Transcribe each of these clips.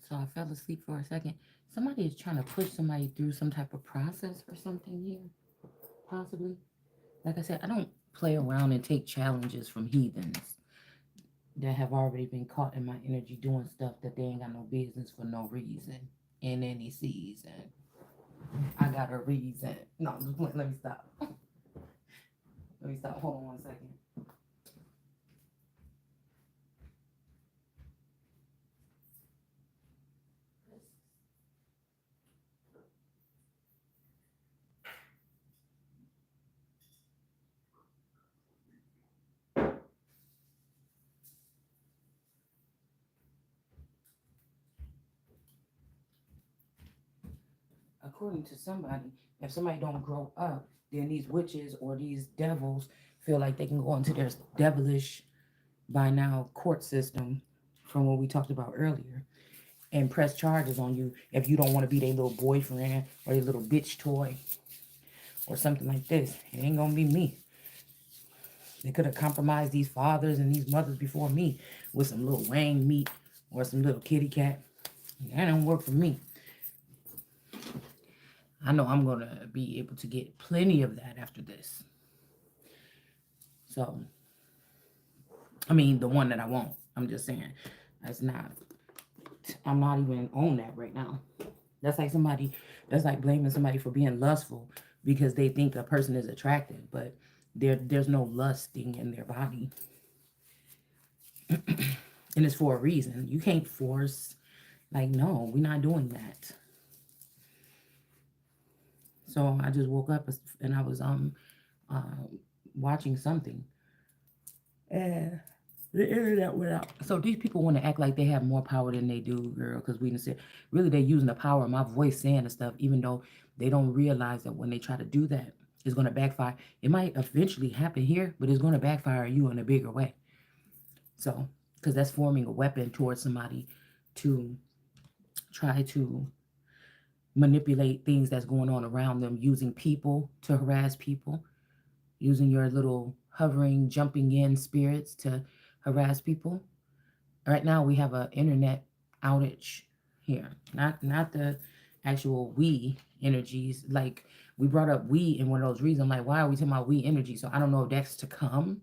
So I fell asleep for a second. Somebody is trying to push somebody through some type of process or something here, possibly. Like I said, I don't play around and take challenges from heathens that have already been caught in my energy doing stuff that they ain't got no business for no reason in any season. I got a reason. No, let me stop. Let me stop. Hold on 1 second. According to somebody, if somebody don't grow up, then these witches or these devils feel like they can go into their devilish by now court system from what we talked about earlier and press charges on you if you don't want to be their little boyfriend or their little bitch toy or something like this. It ain't gonna be me. They could have compromised these fathers and these mothers before me with some little wang meat or some little kitty cat. That don't work for me. I know I'm gonna be able to get plenty of that after this. So, I mean, the one that I want. I'm just saying, that's not. I'm not even on that right now. That's like somebody. That's like blaming somebody for being lustful because they think a person is attractive, but there's no lusting in their body, and it's for a reason. You can't force. Like, no, we're not doing that. So I just woke up and I was uh, watching something, and the internet went out. So these people want to act like they have more power than they do, girl. Because we didn't say really they're using the power of my voice saying the stuff, even though they don't realize that when they try to do that, it's going to backfire. It might eventually happen here, but it's going to backfire you in a bigger way. So because that's forming a weapon towards somebody to try to manipulate things that's going on around them, using people to harass people, using your little hovering, jumping in spirits to harass people. Right now we have an internet outage here. Not the actual we energies. Like we brought up we in one of those reasons. I'm like, why are we talking about we energy? So I don't know if that's to come.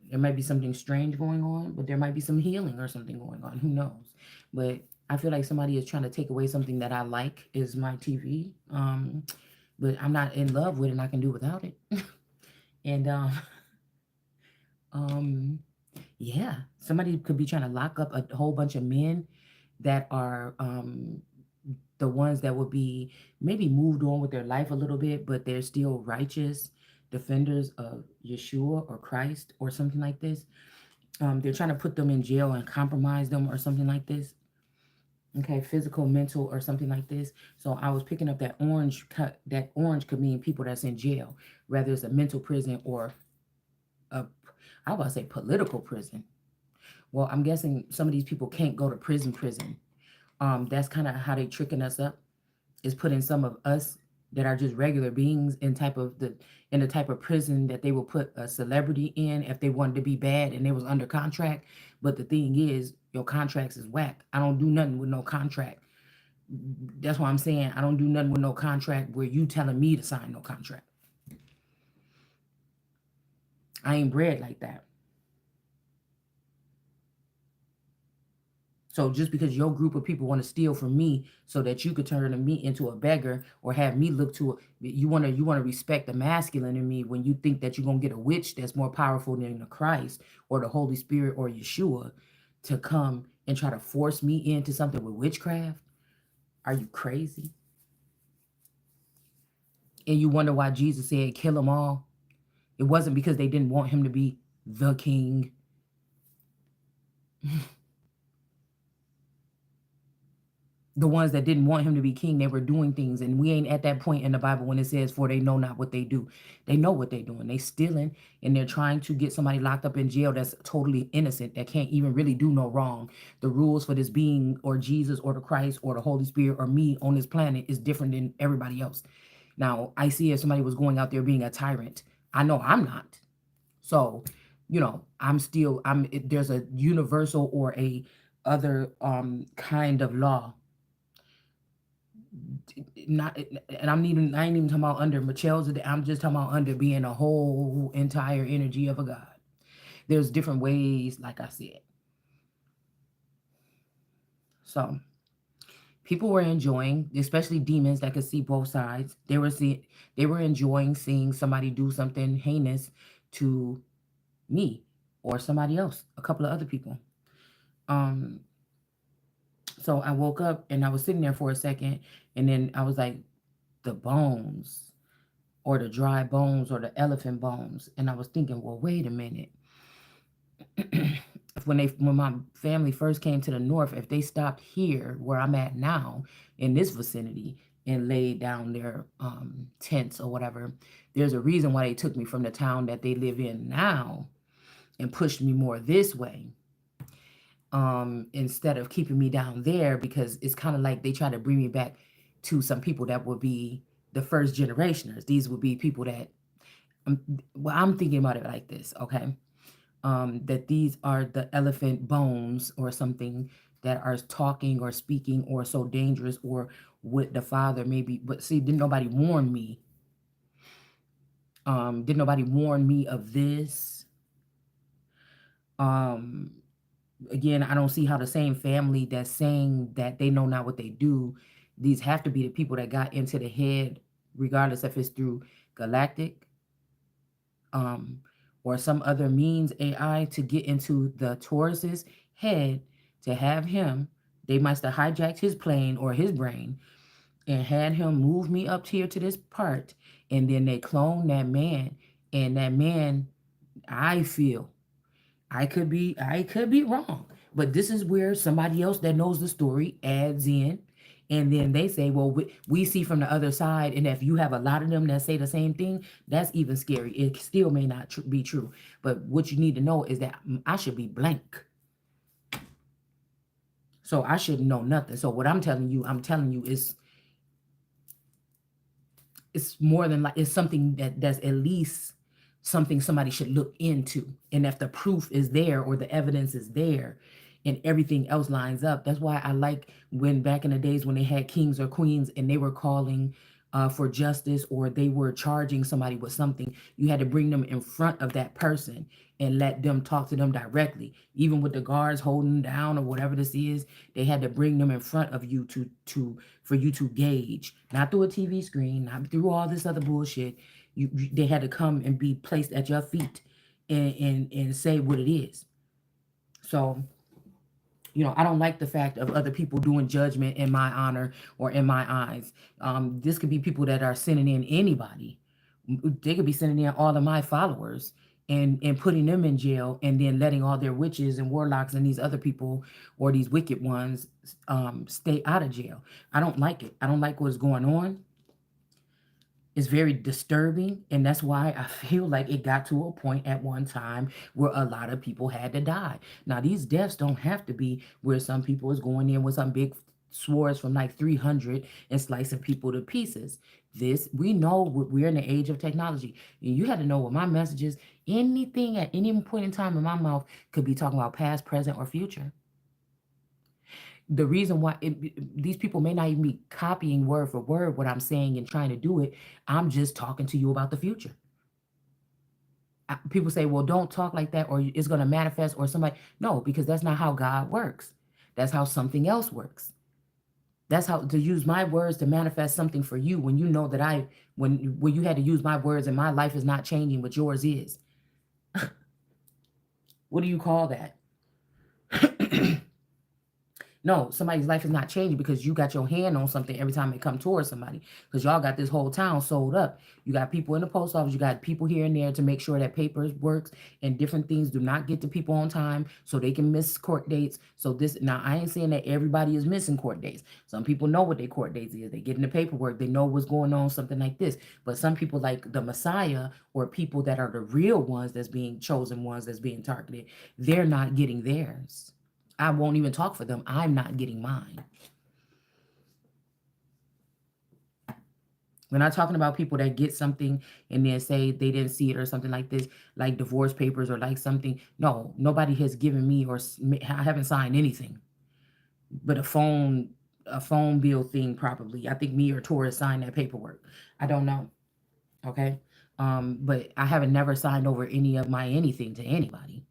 There might be something strange going on, but there might be some healing or something going on. Who knows? But I feel like somebody is trying to take away something that I like is my TV. But I'm not in love with it and I can do without it. And um yeah, somebody could be trying to lock up a whole bunch of men that are the ones that would be maybe moved on with their life a little bit, but they're still righteous defenders of Yeshua or Christ or something like this. They're trying to put them in jail and compromise them or something like this. Okay, physical, mental, or something like this. So I was picking up that orange. That orange could mean people that's in jail, whether it's a mental prison or a, I was about to say political prison. Well, I'm guessing some of these people can't go to prison. That's kind of how they tricking us up, is putting some of us that are just regular beings in the type of prison that they will put a celebrity in if they wanted to be bad and they was under contract. But the thing is, your contracts is whack. I don't do nothing with no contract. That's why I'm saying I don't do nothing with no contract where you telling me to sign no contract. I ain't bred like that. So just because your group of people want to steal from me so that you could turn me into a beggar or have me look to you want to respect the masculine in me when you think that you're gonna get a witch that's more powerful than the Christ or the Holy Spirit or Yeshua to come and try to force me into something with witchcraft. Are you crazy? And you wonder why Jesus said kill them all. It wasn't because they didn't want him to be the king. The ones that didn't want him to be king, they were doing things, and we ain't at that point in the Bible when it says for they know not what they do. They know what they're doing. They stealing, and they're trying to get somebody locked up in jail that's totally innocent, that can't even really do no wrong. The rules for this being or Jesus or the Christ or the Holy Spirit or me on this planet is different than everybody else. Now I see if somebody was going out there being a tyrant, I know I'm not. So I'm still there's a universal or a other kind of law. Not, and I ain't even talking about under Michelle's. I'm just talking about under being a whole entire energy of a God. There's different ways, like I said. So people were enjoying, especially demons that could see both sides. They were enjoying seeing somebody do something heinous to me or somebody else, a couple of other people. Um, so I woke up and I was sitting there for a second, and then I was like, the bones, or the dry bones, or the elephant bones, and I was thinking, well, wait a minute. When my family first came to the north, if they stopped here where I'm at now in this vicinity and laid down their tents or whatever, there's a reason why they took me from the town that they live in now and pushed me more this way, instead of keeping me down there, because it's kind of like they try to bring me back to some people that would be the first generationers. These would be people that well, I'm thinking about it like this, okay? That these are the elephant bones or something that are talking or speaking or so dangerous, or with the father maybe. But see, didn't nobody warn me? Did nobody warn me of this? Um, Again, I don't see how the same family that's saying that they know not what they do, these have to be the people that got into the head, regardless if it's through galactic, um, or some other means, AI, to get into the Taurus's head, to have him. They must have hijacked his plane or his brain and had him move me up here to this part, and then they cloned that man. And that man, I feel, I could be wrong, but this is where somebody else that knows the story adds in, and then they say, well, we see from the other side, and if you have a lot of them that say the same thing, that's even scary. It still may not be true, but what you need to know is that I should be blank, so I shouldn't know nothing. So what I'm telling you is it's more than like, it's something that's at least something somebody should look into. And if the proof is there or the evidence is there and everything else lines up, that's why I like when back in the days when they had kings or queens and they were calling for justice, or they were charging somebody with something, you had to bring them in front of that person and let them talk to them directly. Even with the guards holding them down or whatever this is, they had to bring them in front of you to for you to gauge, not through a TV screen, not through all this other bullshit. They had to come and be placed at your feet and say what it is. So, I don't like the fact of other people doing judgment in my honor or in my eyes. This could be people that are sending in anybody. They could be sending in all of my followers and putting them in jail, and then letting all their witches and warlocks and these other people, or these wicked ones, stay out of jail. I don't like it. I don't like what's going on. Is very disturbing, and that's why I feel like it got to a point at one time where a lot of people had to die. Now these deaths don't have to be where some people is going in with some big swords from like 300 and slicing people to pieces. This, we know we're in the age of technology, and you had to know what my message is. Anything at any point in time in my mouth could be talking about past, present, or future. The reason why these people may not even be copying word for word what I'm saying and trying to do it, I'm just talking to you about the future. People say, well, don't talk like that or it's going to manifest or somebody. No, because that's not how God works. That's how something else works. That's how to use my words to manifest something for you, when you know that when you had to use my words and my life is not changing, but yours is. What do you call that? No, somebody's life is not changing because you got your hand on something every time it come towards somebody. Because y'all got this whole town sold up. You got people in the post office. You got people here and there to make sure that papers works and different things do not get to people on time so they can miss court dates. So this, now I ain't saying that everybody is missing court dates. Some people know what their court dates is. They get in the paperwork. They know what's going on, something like this. But some people, like the Messiah, or people that are the real ones that's being chosen, ones that's being targeted, they're not getting theirs. I won't even talk for them. I'm not getting mine. We're not talking about people that get something and then say they didn't see it or something like this, like divorce papers or like something. No, nobody has given me, or I haven't signed anything. but a phone bill thing probably. I think me or Taurus signed that paperwork. I don't know. Okay. But I haven't never signed over any of my anything to anybody.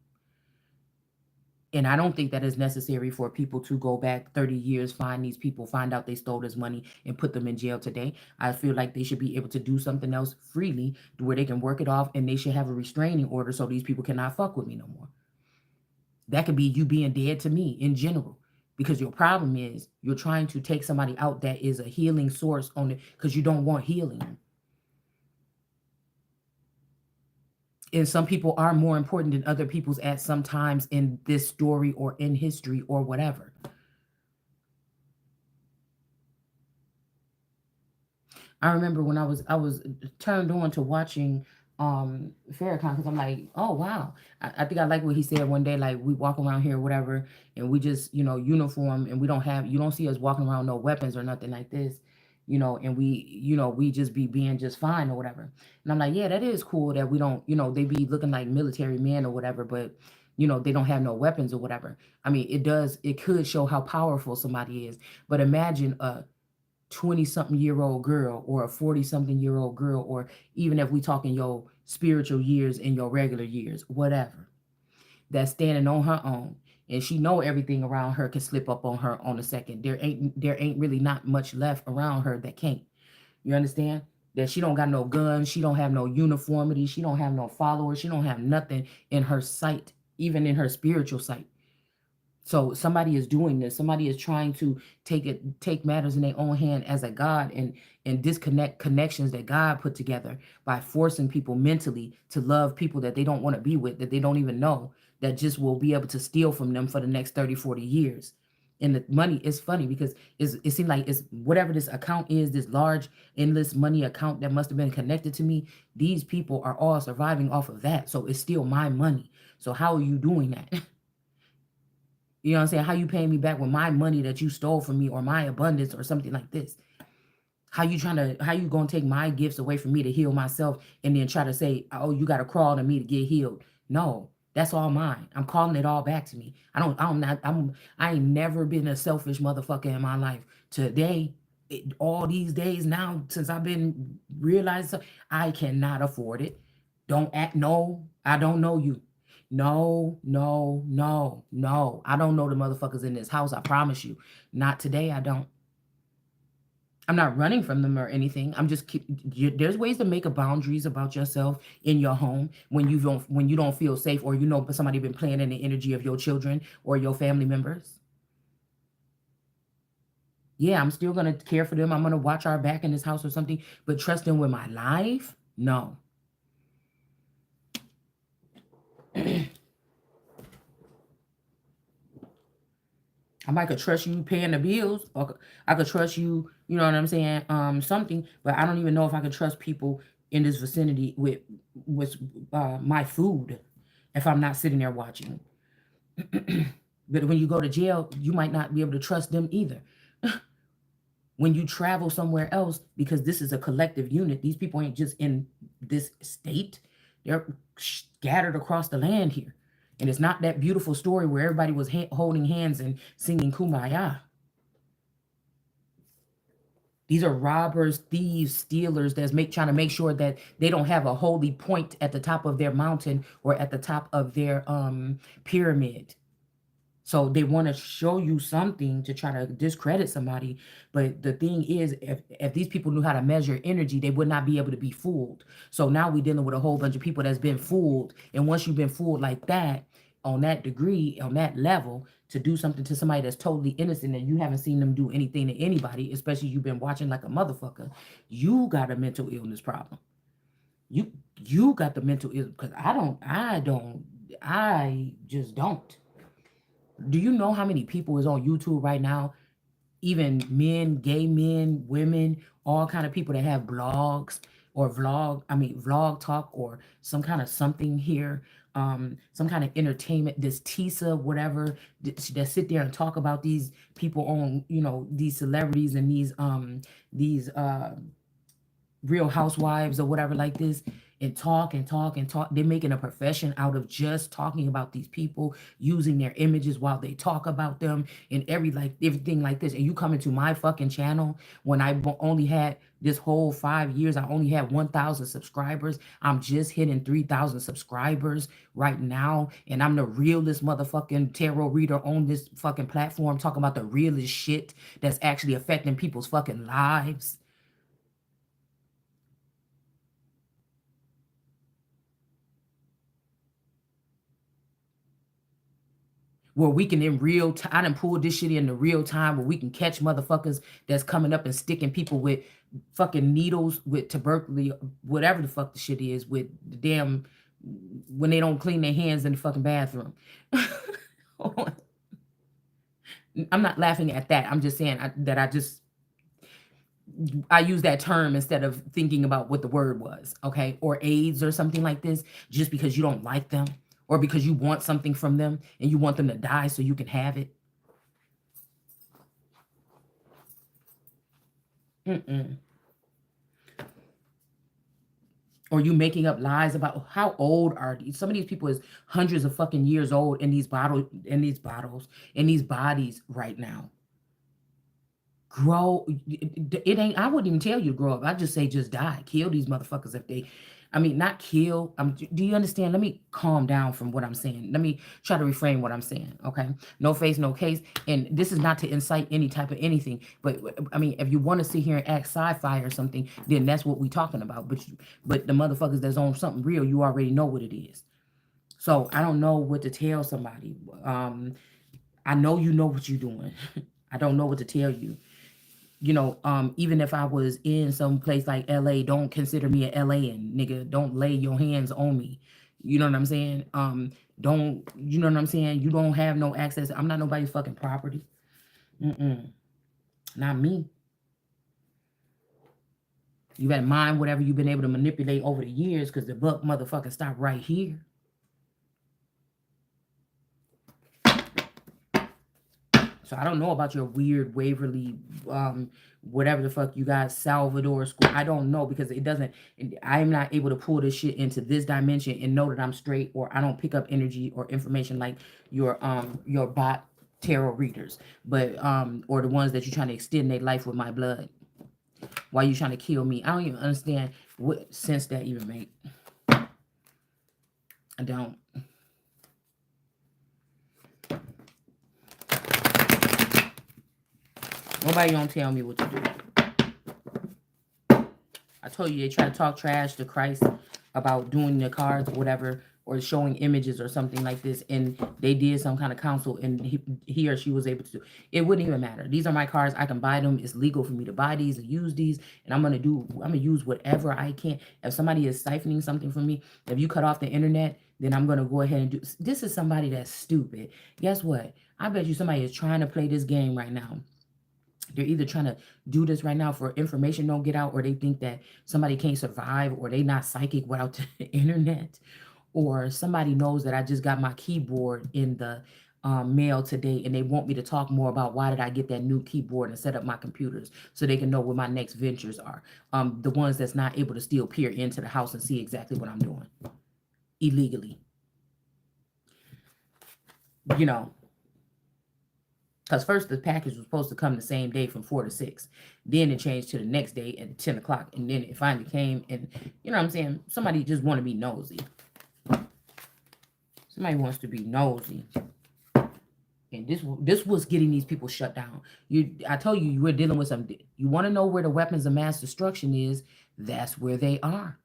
And I don't think that is necessary for people to go back 30 years, find these people, find out they stole this money, and put them in jail today. I feel like they should be able to do something else freely where they can work it off, and they should have a restraining order so these people cannot fuck with me no more. That could be you being dead to me in general. Because your problem is you're trying to take somebody out that is a healing source on it because you don't want healing. And some people are more important than other people's at sometimes in this story or in history or whatever. I remember when I was turned on to watching Farrakhan because I'm like, oh wow. I think I like what he said one day, like we walk around here or whatever, and we just, uniform, and we don't have, you don't see us walking around no weapons or nothing like this, and we just be being just fine or whatever. And I'm like, yeah, that is cool that we don't, they be looking like military men or whatever, but they don't have no weapons or whatever. I mean, it could show how powerful somebody is. But imagine a 20 something year old girl or a 40 something year old girl, or even if we talking your spiritual years and your regular years, whatever, that's standing on her own, and she know everything around her can slip up on her on a second. There ain't really not much left around her that can't. You understand? That she don't got no guns, she don't have no uniformity, she don't have no followers, she don't have nothing in her sight, even in her spiritual sight. So somebody is doing this. Somebody is trying to take matters in their own hand as a God, and disconnect connections that God put together by forcing people mentally to love people that they don't want to be with, that they don't even know, that just will be able to steal from them for the next 30, 40 years. And the money is funny because it seemed like it's whatever this account is, this large endless money account that must have been connected to me. These people are all surviving off of that. So it's still my money. So how are you doing that? You know what I'm saying? How you paying me back with my money that you stole from me, or my abundance or something like this? How you gonna take my gifts away from me to heal myself and then try to say, oh, you gotta crawl to me to get healed? No, that's all mine. I'm calling it all back to me. I ain't never been a selfish motherfucker in my life. Today, all these days now, since I've been realized, I cannot afford it. Don't act, no, I don't know you. No, no, no, no. I don't know the motherfuckers in this house. I promise you. Not today. I don't. I'm not running from them or anything. I'm just there's ways to make a boundaries about yourself in your home when you don't feel safe, or somebody been playing in the energy of your children or your family members. Yeah, I'm still gonna care for them. I'm gonna watch our back in this house or something, but trust them with my life? No. I might could trust you paying the bills, or I could trust you, you know what I'm saying, something, but I don't even know if I could trust people in this vicinity with my food if I'm not sitting there watching. But when you go to jail, you might not be able to trust them either. When you travel somewhere else, because this is a collective unit, these people ain't just in this state, they're scattered across the land here. And it's not that beautiful story where everybody was holding hands and singing kumbaya. These are robbers, thieves, stealers that's trying to make sure that they don't have a holy point at the top of their mountain or at the top of their pyramid. So they want to show you something to try to discredit somebody. But the thing is, if these people knew how to measure energy, they would not be able to be fooled. So now we're dealing with a whole bunch of people that's been fooled. And once you've been fooled like that, on that degree, on that level, to do something to somebody that's totally innocent and you haven't seen them do anything to anybody, especially you've been watching like a motherfucker, you got a mental illness problem. You you got the mental illness, because I just don't. Do you know how many people is on YouTube right now? Even men, gay men, women, all kind of people that have blogs or vlog talk or some kind of something here, some kind of entertainment. This Tisa, whatever, that sit there and talk about these people on, these celebrities and these Real Housewives or whatever like this, and talk and talk and talk. They're making a profession out of just talking about these people, using their images while they talk about them and everything like this. And you come into my fucking channel when I only had this whole 5 years, I only had 1,000 subscribers. I'm just hitting 3,000 subscribers right now, and I'm the realest motherfucking tarot reader on this fucking platform, talking about the realest shit that's actually affecting people's fucking lives. Where we can in real time, I done pulled this shit into real time where we can catch motherfuckers that's coming up and sticking people with fucking needles with tuberculosis, whatever the fuck the shit is, with the damn, when they don't clean their hands in the fucking bathroom. I'm not laughing at that. I'm just saying that I use that term instead of thinking about what the word was, okay? Or AIDS or something like this, just because you don't like them or because you want something from them and you want them to die so you can have it. Mm-mm. Or you making up lies about how old are these? Some of these people is hundreds of fucking years old in these bottles, in these bodies right now. Grow it ain't, I wouldn't even tell you to grow up. I just say just die. Kill these motherfuckers if they, I mean, not kill. Do you understand? Let me calm down from what I'm saying. Let me try to reframe what I'm saying. Okay. No face, no case. And this is not to incite any type of anything. But I mean, if you want to sit here and act sci-fi or something, then that's what we talking about. But the motherfuckers that's on something real, you already know what it is. So I don't know what to tell somebody. I know you know what you're doing. I don't know what to tell you. Even if I was in some place like LA, don't consider me a LAan, nigga. Don't lay your hands on me. You know what I'm saying? Don't, you know what I'm saying? You don't have no access. I'm not nobody's fucking property. Mm-mm. Not me. You better mind whatever you've been able to manipulate over the years, because the buck motherfucker stop right here. So I don't know about your weird Waverly, whatever the fuck you got, Salvador school. I don't know, because it doesn't. I'm not able to pull this shit into this dimension and know that I'm straight, or I don't pick up energy or information like your bot tarot readers, but or the ones that you're trying to extend their life with my blood. Why you trying to kill me? I don't even understand what sense that even make. I don't. Nobody gonna tell me what to do. I told you they try to talk trash to Christ about doing the cards or whatever, or showing images or something like this, and they did some kind of counsel, and he or she was able to do. It wouldn't even matter. These are my cards. I can buy them. It's legal for me to buy these and use these, and I'm gonna use whatever I can. If somebody is siphoning something from me, if you cut off the internet, then I'm gonna go ahead and do. This is somebody that's stupid. Guess what? I bet you somebody is trying to play this game right now. They're either trying to do this right now for information don't get out, or they think that somebody can't survive, or they not psychic without the internet, or somebody knows that I just got my keyboard in the mail today, and they want me to talk more about why did I get that new keyboard and set up my computers so they can know where my next ventures are. The ones that's not able to still peer into the house and see exactly what I'm doing illegally. You know, because first the package was supposed to come the same day from 4 to 6. Then it changed to the next day at 10 o'clock. And then it finally came. And you know what I'm saying? Somebody just want to be nosy. Somebody wants to be nosy. And this was getting these people shut down. I told you, you were dealing with some. You want to know where the weapons of mass destruction is? That's where they are.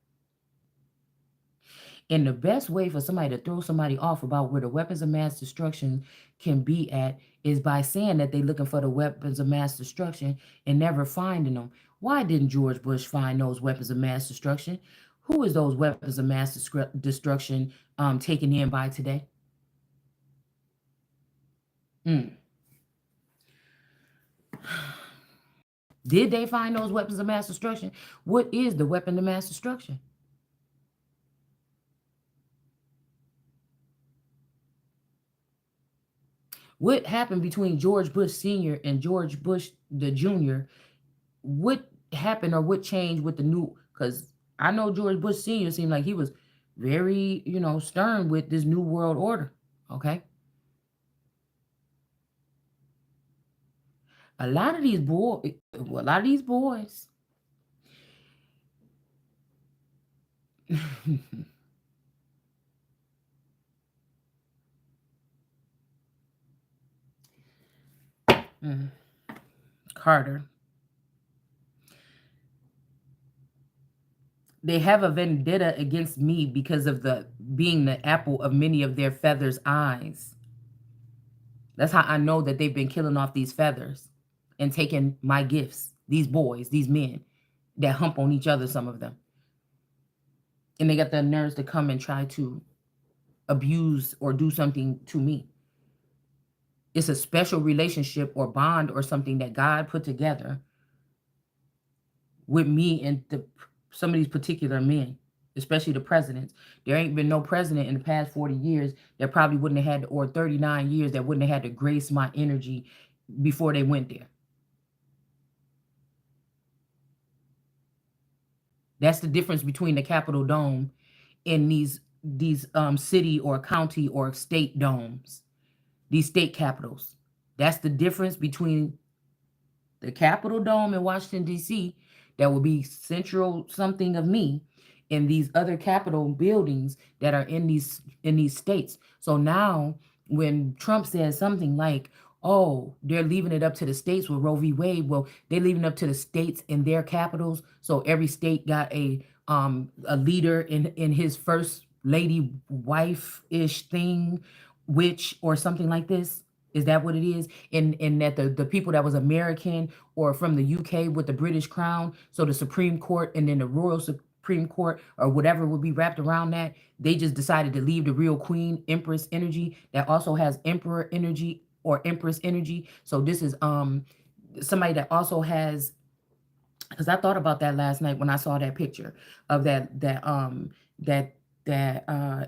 And the best way for somebody to throw somebody off about where the weapons of mass destruction can be at is by saying that they're looking for the weapons of mass destruction and never finding them. Why didn't George Bush find those weapons of mass destruction? Who is those weapons of mass destruction taken in by today? Mm. Did they find those weapons of mass destruction? What is the weapon of mass destruction? What happened between George Bush Sr. and George Bush the Jr.? What happened or what changed with the new Because I know George Bush Sr. seemed like he was very, stern with this new world order. Okay. A lot of these boys. Mm, Carter. They have a vendetta against me because of the being the apple of many of their feathers' eyes. That's how I know that they've been killing off these feathers and taking my gifts. These boys, these men that hump on each other, some of them. And they got the nerves to come and try to abuse or do something to me. It's a special relationship or bond or something that God put together with me and some of these particular men, especially the presidents. There ain't been no president in the past 40 years that probably wouldn't have had, or 39 years, that wouldn't have had to grace my energy before they went there. That's the difference between the Capitol Dome and these city or county or state domes, these state capitals. That's the difference between the Capitol Dome in Washington, D.C., that will be central something of me, in these other Capitol buildings that are in these states. So now when Trump says something like, oh, they're leaving it up to the states with Roe v. Wade, well, they're leaving it up to the states in their capitals. So every state got a leader in his first lady wife-ish thing, witch or something like this. Is that what it is? And that the people that was American or from the UK with the British crown, so the Supreme Court and then the Royal Supreme Court or whatever would be wrapped around that, they just decided to leave the real queen, Empress energy, that also has emperor energy or empress energy. So this is somebody that also has, because I thought about that last night when I saw that picture of that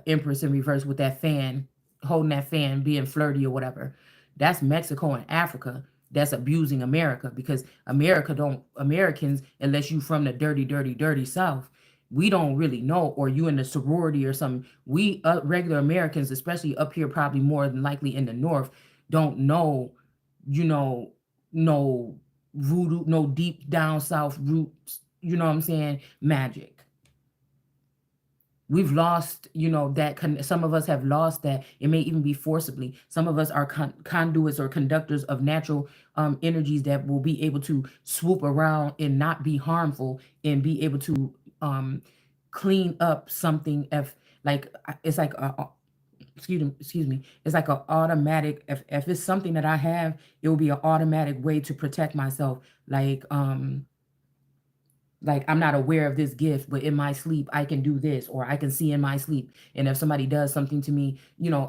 Empress in reverse with that fan, holding that fan, being flirty or whatever. That's Mexico and Africa that's abusing America, because Americans, unless you from the dirty, dirty, dirty South, we don't really know, or you in the sorority or something. We regular Americans, especially up here, probably more than likely in the North, don't know, you know, no voodoo, no deep down South roots, you know what I'm saying, magic. We've lost, some of us have lost that. It may even be forcibly. Some of us are conduits or conductors of natural energies that will be able to swoop around and not be harmful and be able to clean up something. If like it's like excuse me, it's like an automatic. If it's something that I have, it will be an automatic way to protect myself. Like I'm not aware of this gift, but in my sleep I can do this, or I can see in my sleep. And if somebody does something to me,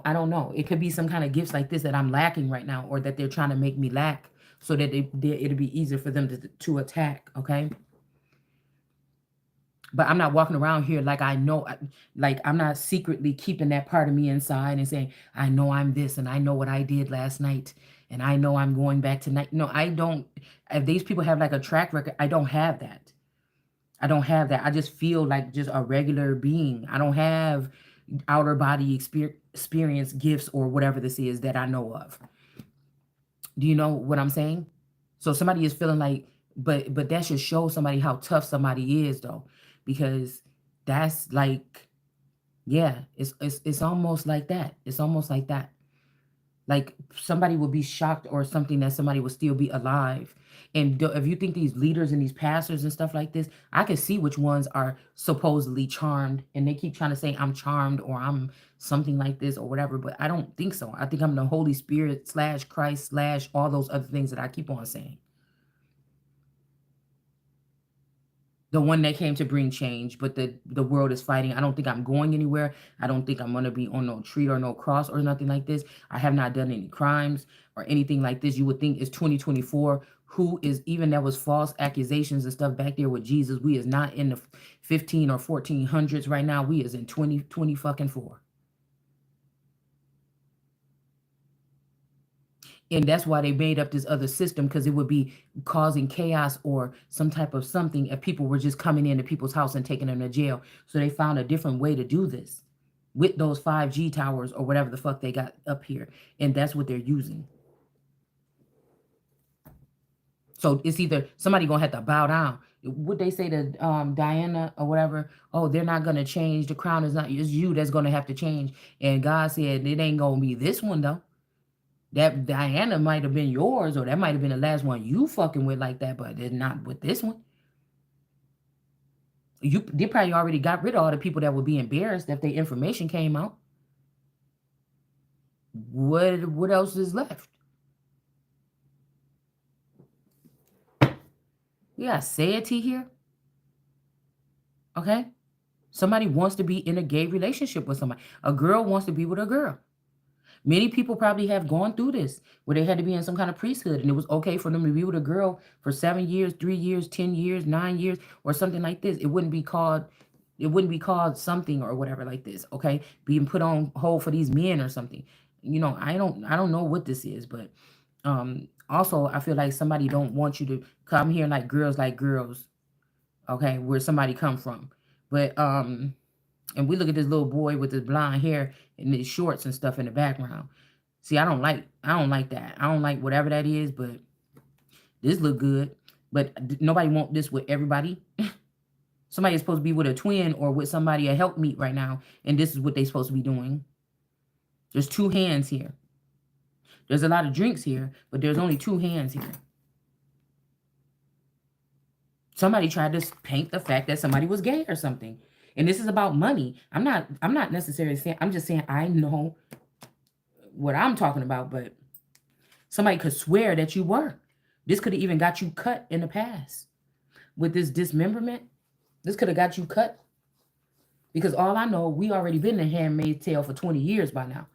I don't know. It could be some kind of gifts like this that I'm lacking right now, or that they're trying to make me lack, so that it'll be easier for them to attack. Okay. But I'm not walking around here like I know, like I'm not secretly keeping that part of me inside and saying, I know I'm this and I know what I did last night and I know I'm going back tonight. No, I don't. If these people have like a track record, I don't have that. I don't have that. I just feel like just a regular being. I don't have outer body experience gifts or whatever this is that I know of. Do you know what I'm saying? So somebody is feeling like, but that should show somebody how tough somebody is, though, because that's like, yeah, it's almost like that. It's almost like that. Like somebody would be shocked or something that somebody would still be alive. And if you think these leaders and these pastors and stuff like this, I can see which ones are supposedly charmed and they keep trying to say I'm charmed or I'm something like this or whatever, but I don't think so. I think I'm the Holy Spirit / Christ / all those other things that I keep on saying. The one that came to bring change, but the world is fighting. I don't think I'm going anywhere. I don't think I'm gonna be on no tree or no cross or nothing like this. I have not done any crimes or anything like this. You would think it's 2024. Who is, even that was false accusations and stuff back there with Jesus? We is not in the 15 or 1400s right now. We is in 2020 fucking 4. And that's why they made up this other system, because it would be causing chaos or some type of something if people were just coming into people's house and taking them to jail. So they found a different way to do this with those 5G towers or whatever the fuck they got up here. And that's what they're using. So it's either somebody gonna have to bow down. Would they say to Diana or whatever? Oh, they're not gonna change. The crown is not. It's you that's gonna have to change. And God said it ain't gonna be this one though. That Diana might have been yours, or that might have been the last one you fucking with like that, but it's not with this one. They probably already got rid of all the people that would be embarrassed if their information came out. What else is left? We got satiety here. Okay? Somebody wants to be in a gay relationship with somebody. A girl wants to be with a girl. Many people probably have gone through this where they had to be in some kind of priesthood and it was okay for them to be with a girl for 7 years, 3 years, 10 years, 9 years, or something like this. It wouldn't be called something or whatever like this, okay? Being put on hold for these men or something. I don't know what this is, but also I feel like somebody don't want you to come here like girls, okay, where somebody come from. But and we look at this little boy with his blonde hair and his shorts and stuff in the background. See, I don't like that. I don't like whatever that is, but this look good. But nobody want this with everybody. Somebody is supposed to be with a twin or with somebody a helpmeet right now, and this is what they supposed to be doing. There's two hands here. There's a lot of drinks here, but there's only two hands here. Somebody tried to paint the fact that somebody was gay or something. And this is about money. I'm not necessarily saying, I'm just saying I know what I'm talking about, but somebody could swear that you were. This could have even got you cut in the past. With this dismemberment, this could have got you cut. Because all I know, we already been in Handmaid's Tale for 20 years by now.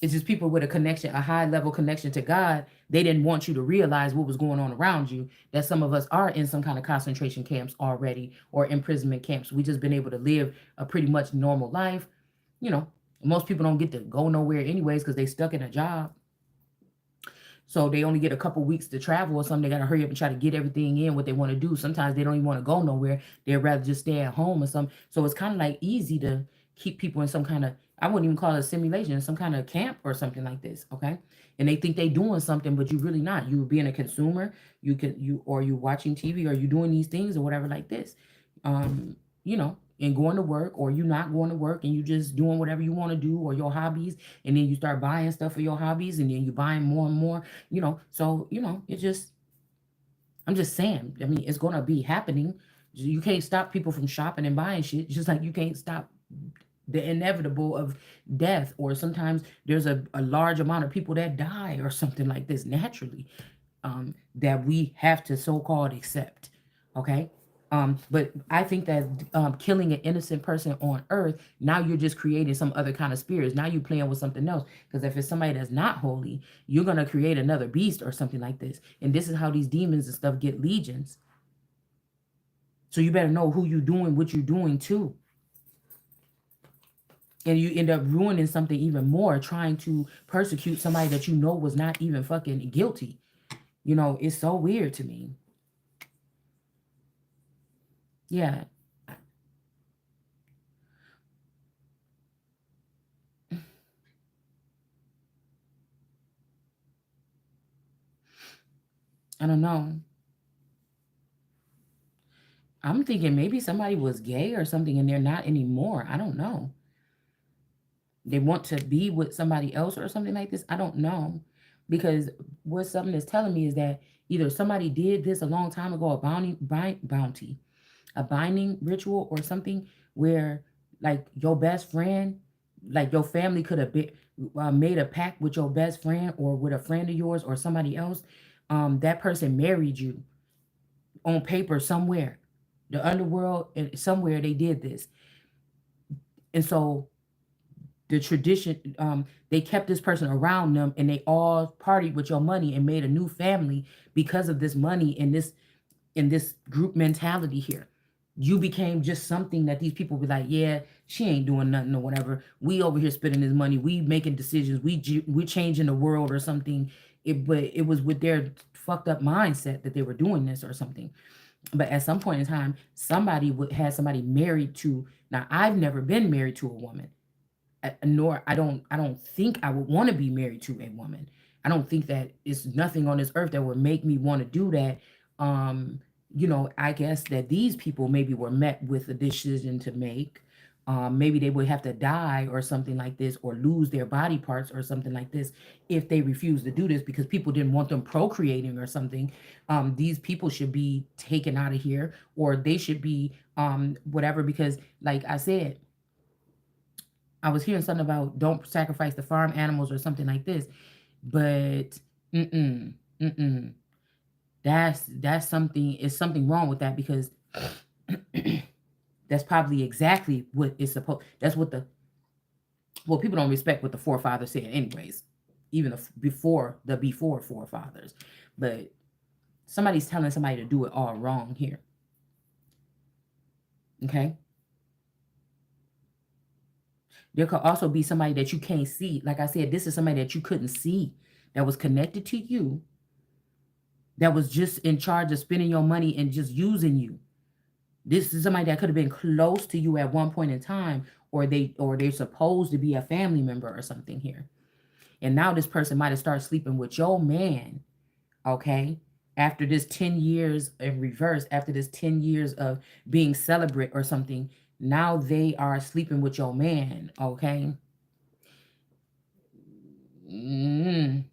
It's just people with a connection, a high level connection to God. They didn't want you to realize what was going on around you, that some of us are in some kind of concentration camps already or imprisonment camps. We just been able to live a pretty much normal life. Most people don't get to go nowhere anyways because they stuck in a job. So they only get a couple weeks to travel or something. They got to hurry up and try to get everything in what they want to do. Sometimes they don't even want to go nowhere. They'd rather just stay at home or something. So it's kind of like easy to keep people in some kind of, I wouldn't even call it a simulation, some kind of camp or something like this, okay? And they think they doing something, but you really not. You being a consumer, you watching TV, or you doing these things or whatever like this. And going to work, or you not going to work and you just doing whatever you want to do, or your hobbies, and then you start buying stuff for your hobbies, and then you buying more and more, so it just, I'm just saying, I mean, it's gonna be happening. You can't stop people from shopping and buying shit, just like you can't stop the inevitable of death, or sometimes there's a large amount of people that die or something like this naturally, that we have to so-called accept, okay? But I think that killing an innocent person on earth, now you're just creating some other kind of spirits. Now you're playing with something else. Because if it's somebody that's not holy, you're going to create another beast or something like this. And this is how these demons and stuff get legions. So you better know who you're doing, what you're doing too. And you end up ruining something even more, trying to persecute somebody that you know was not even fucking guilty. It's so weird to me. Yeah. I don't know. I'm thinking maybe somebody was gay or something and they're not anymore. I don't know. They want to be with somebody else or something like this. I don't know. Because what something is telling me is that either somebody did this a long time ago, a binding ritual or something, where like your best friend, like your family could have been made a pact with your best friend or with a friend of yours or somebody else. That person married you on paper somewhere, the underworld, and somewhere they did this. And so the tradition, they kept this person around them, and they all partied with your money and made a new family because of this money and this group mentality here. You became just something that these people be like, yeah, she ain't doing nothing or whatever. We over here spending this money. We making decisions. We changing the world or something. But it was with their fucked up mindset that they were doing this or something. But at some point in time, somebody would have somebody married to. Now, I've never been married to a woman, nor I don't think I would want to be married to a woman. I don't think that it's nothing on this earth that would make me want to do that. um I guess that these people maybe were met with a decision to make. Maybe they would have to die or something like this, or lose their body parts or something like this, if they refuse to do this because people didn't want them procreating or something. These people should be taken out of here, or they should be whatever, because like I said, I was hearing something about don't sacrifice the farm animals or something like this, but mm-mm, mm-mm. That's something. Is something wrong with that? Because that's probably exactly what is supposed. That's what the well, people don't respect what the forefathers said, anyways. Even before forefathers, but somebody's telling somebody to do it all wrong here. Okay, there could also be somebody that you can't see. Like I said, this is somebody that you couldn't see, that was connected to you, that was just in charge of spending your money and just using you. This is somebody that could have been close to you at one point in time, or they're supposed to be a family member or something here. And now this person might have started sleeping with your man, okay? After this 10 years in reverse, after this 10 years of being celibate or something, now they are sleeping with your man, okay? Mm.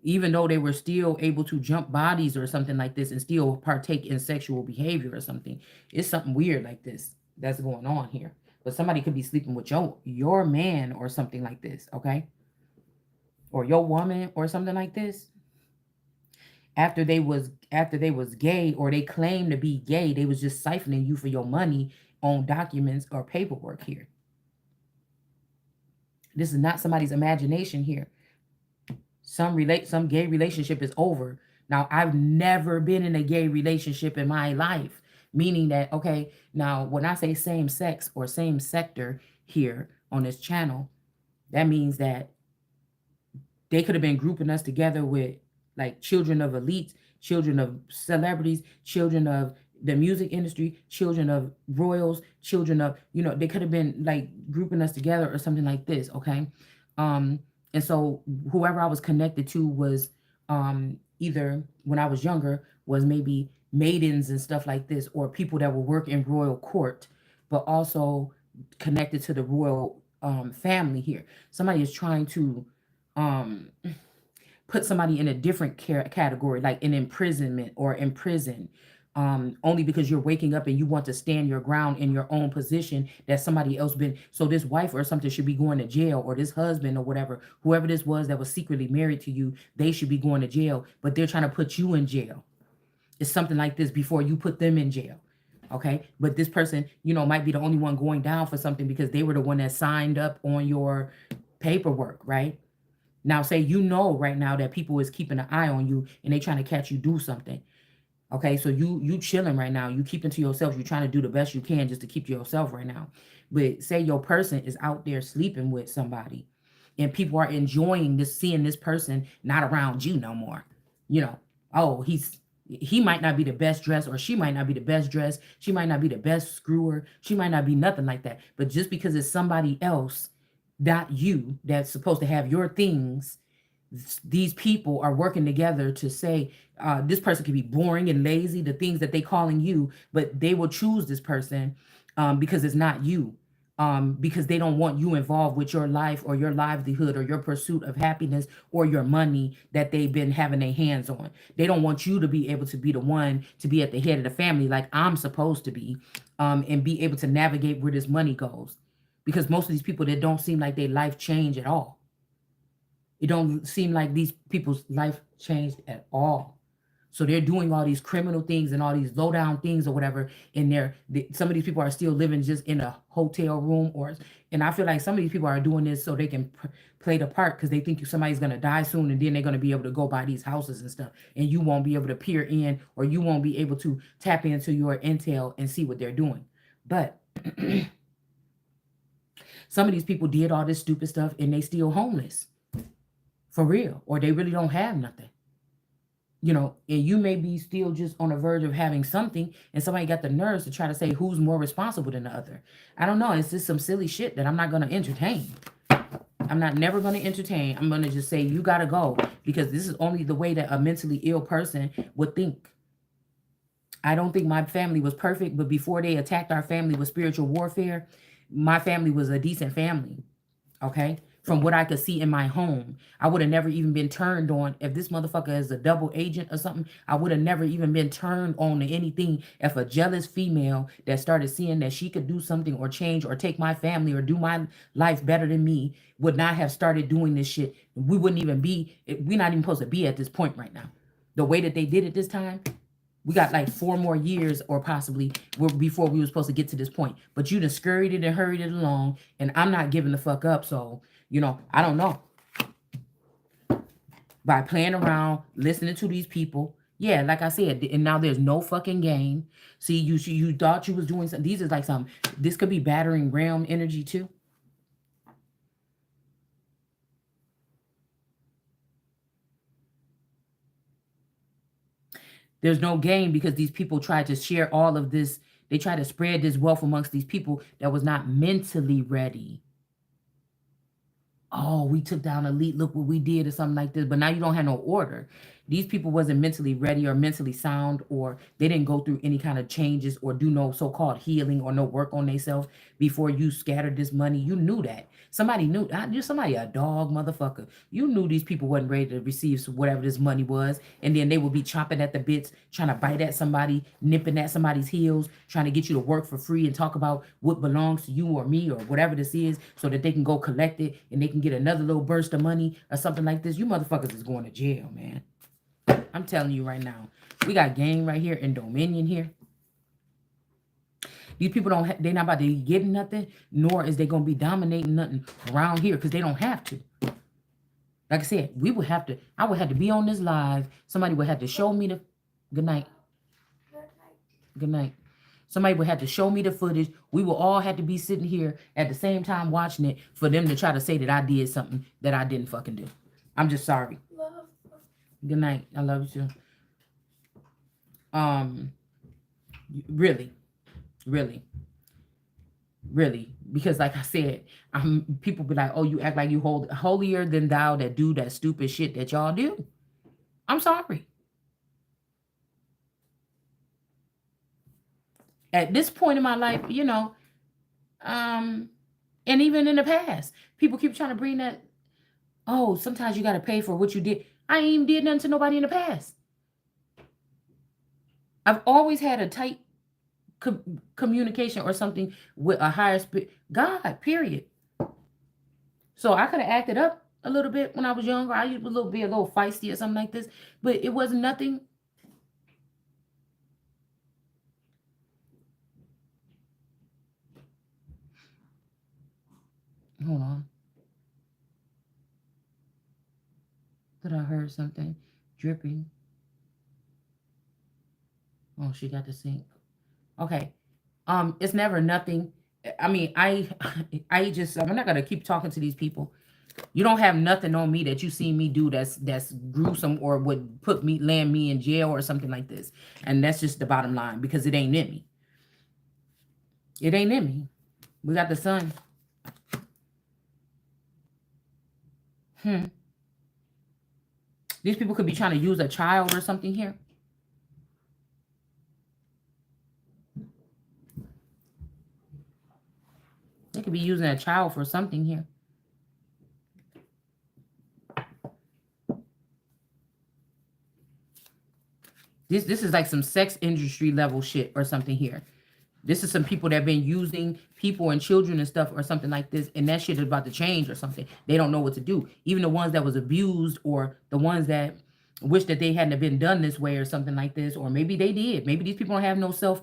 Even though they were still able to jump bodies or something like this and still partake in sexual behavior or something. It's something weird like this that's going on here. But somebody could be sleeping with your man or something like this, okay? Or your woman or something like this. After they was gay, or they claimed to be gay, they was just siphoning you for your money on documents or paperwork here. This is not somebody's imagination here. Some gay relationship is over. Now, I've never been in a gay relationship in my life, meaning that, okay, now when I say same sex or same sector here on this channel, that means that they could have been grouping us together with like children of elites, children of celebrities, children of the music industry, children of royals, children of, they could have been like grouping us together or something like this, okay? Um, and so whoever I was connected to was either when I was younger was maybe maidens and stuff like this, or people that will work in royal court, but also connected to the royal family here. Somebody is trying to um put somebody in a different category, like an imprisonment or in prison, only because you're waking up and you want to stand your ground in your own position that somebody else been. So this wife or something should be going to jail, or this husband or whatever, whoever this was that was secretly married to you, they should be going to jail, but they're trying to put you in jail. It's something like this before you put them in jail. Okay, but this person, might be the only one going down for something because they were the one that signed up on your paperwork, right? Now, say right now that people is keeping an eye on you and they trying to catch you do something. Okay, so you chilling right now. You keeping to yourself. You're trying to do the best you can just to keep to yourself right now. But say your person is out there sleeping with somebody, and people are enjoying this, seeing this person not around you no more. You know, oh, he might not be the best dressed, or she might not be the best dressed. She might not be the best screwer. She might not be nothing like that. But just because it's somebody else, not you, that's supposed to have your things, these people are working together to say this person could be boring and lazy, the things that they calling you, but they will choose this person because it's not you, because they don't want you involved with your life or your livelihood or your pursuit of happiness or your money that they've been having their hands on. They don't want you to be able to be the one to be at the head of the family like I'm supposed to be, and be able to navigate where this money goes, because most of these people, that don't seem like their life change at all. It don't seem like these people's life changed at all. So they're doing all these criminal things and all these low down things or whatever. And some of these people are still living just in a hotel room, and I feel like some of these people are doing this so they can play the part because they think somebody's gonna die soon, and then they're gonna be able to go buy these houses and stuff, and you won't be able to peer in, or you won't be able to tap into your intel and see what they're doing. But some of these people did all this stupid stuff and they still homeless for real, or they really don't have nothing. And you may be still just on the verge of having something, and somebody got the nerves to try to say who's more responsible than the other. I don't know. It's just some silly shit that I'm not going to entertain. I'm never going to entertain. I'm going to just say, you got to go, because this is only the way that a mentally ill person would think. I don't think my family was perfect, but before they attacked our family with spiritual warfare, my family was a decent family. Okay? From what I could see in my home, I would have never even been turned on. If this motherfucker is a double agent or something, I would have never even been turned on to anything if a jealous female that started seeing that she could do something or change or take my family or do my life better than me would not have started doing this shit. We wouldn't even be, we're not even supposed to be at this point right now. The way that they did it this time, we got like 4 more years or possibly before we were supposed to get to this point. But you done scurried it and hurried it along, and I'm not giving the fuck up. So, I don't know. By playing around, listening to these people. Yeah, like I said, and now there's no fucking game. See, you thought you was doing something. These is like this could be battering realm energy too. There's no game because these people tried to share all of this. They tried to spread this wealth amongst these people that was not mentally ready. Oh, we took down elite, look what we did or something like this, but now you don't have no order. These people wasn't mentally ready or mentally sound, or they didn't go through any kind of changes or do no so-called healing or no work on themselves before you scattered this money. You knew that. Somebody knew. Somebody a dog motherfucker. You knew these people wasn't ready to receive whatever this money was, and then they would be chomping at the bits, trying to bite at somebody, nipping at somebody's heels, trying to get you to work for free and talk about what belongs to you or me or whatever this is, so that they can go collect it and they can get another little burst of money or something like this. You motherfuckers is going to jail, man. I'm telling you right now. We got gang right here and dominion here. These people they're not about to get nothing, nor is they going to be dominating nothing around here because they don't have to. Like I said, I would have to be on this live. Somebody would have to show me the, good night. Good night. Somebody would have to show me the footage. We will all have to be sitting here at the same time watching it for them to try to say that I did something that I didn't fucking do. I'm just sorry. Good night. I love you too. Really, because like I said, people be like, oh, you act like you holier than thou that do that stupid shit that y'all do. I'm sorry. At this point in my life, and even in the past, people keep trying to bring that, oh, sometimes you got to pay for what you did. I ain't even did nothing to nobody in the past. I've always had a tight communication or something with a higher spirit, God, period. So I could have acted up a little bit when I was younger. I used to be a little feisty or something like this, but it wasn't nothing. Hold on. Thought I heard something dripping. Oh, she got the sink. Okay. It's never nothing. I mean, I'm not gonna keep talking to these people. You don't have nothing on me that you seen me do that's gruesome or would land me in jail or something like this. And that's just the bottom line, because it ain't in me. It ain't in me. We got the sun. These people could be trying to use a child or something here. They could be using a child for something here. This is like some sex industry level shit or something here. This is some people that have been using people and children and stuff or something like this, and that shit is about to change or something. They don't know what to do. Even the ones that was abused or the ones that wish that they hadn't have been done this way or something like this, or maybe they did. Maybe these people don't have no self,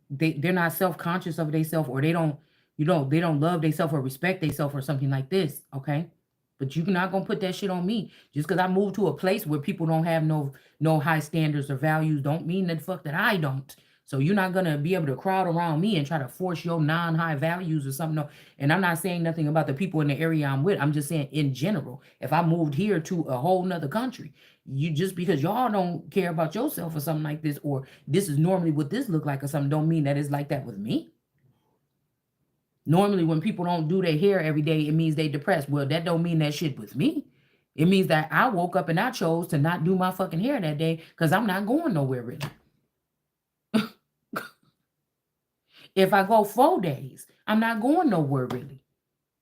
they're not self-conscious of themselves, or they don't, they don't love themselves or respect themselves or something like this, okay? But you're not gonna put that shit on me. Just because I moved to a place where people don't have no high standards or values don't mean that fuck that I don't. So you're not gonna be able to crowd around me and try to force your non-high values or something. No. And I'm not saying nothing about the people in the area I'm with. I'm just saying in general, if I moved here to a whole nother country, you just because y'all don't care about yourself or something like this, or this is normally what this look like or something, don't mean that it's like that with me. Normally, when people don't do their hair every day, it means they depressed. Well, that don't mean that shit with me. It means that I woke up and I chose to not do my fucking hair that day because I'm not going nowhere really. If I go 4 days, I'm not going nowhere really.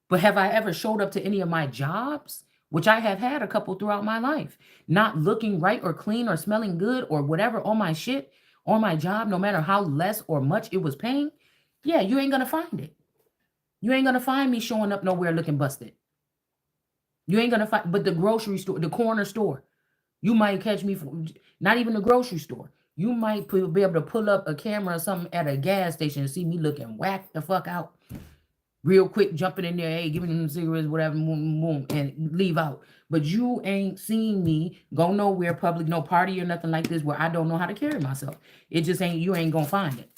But have I ever showed up to any of my jobs, which I have had a couple throughout my life, not looking right or clean or smelling good or whatever on my shit, on my job, no matter how less or much it was paying? Yeah, you ain't gonna find it. You ain't gonna find me showing up nowhere looking busted. You ain't gonna find, but the grocery store, the corner store, you might catch me from, not even the grocery store. You might be able to pull up a camera or something at a gas station and see me looking whacked the fuck out real quick, jumping in there, hey, giving them cigarettes, whatever, boom, boom, and leave out. But you ain't seen me go nowhere public, no party or nothing like this where I don't know how to carry myself. It just ain't, you ain't gonna find it.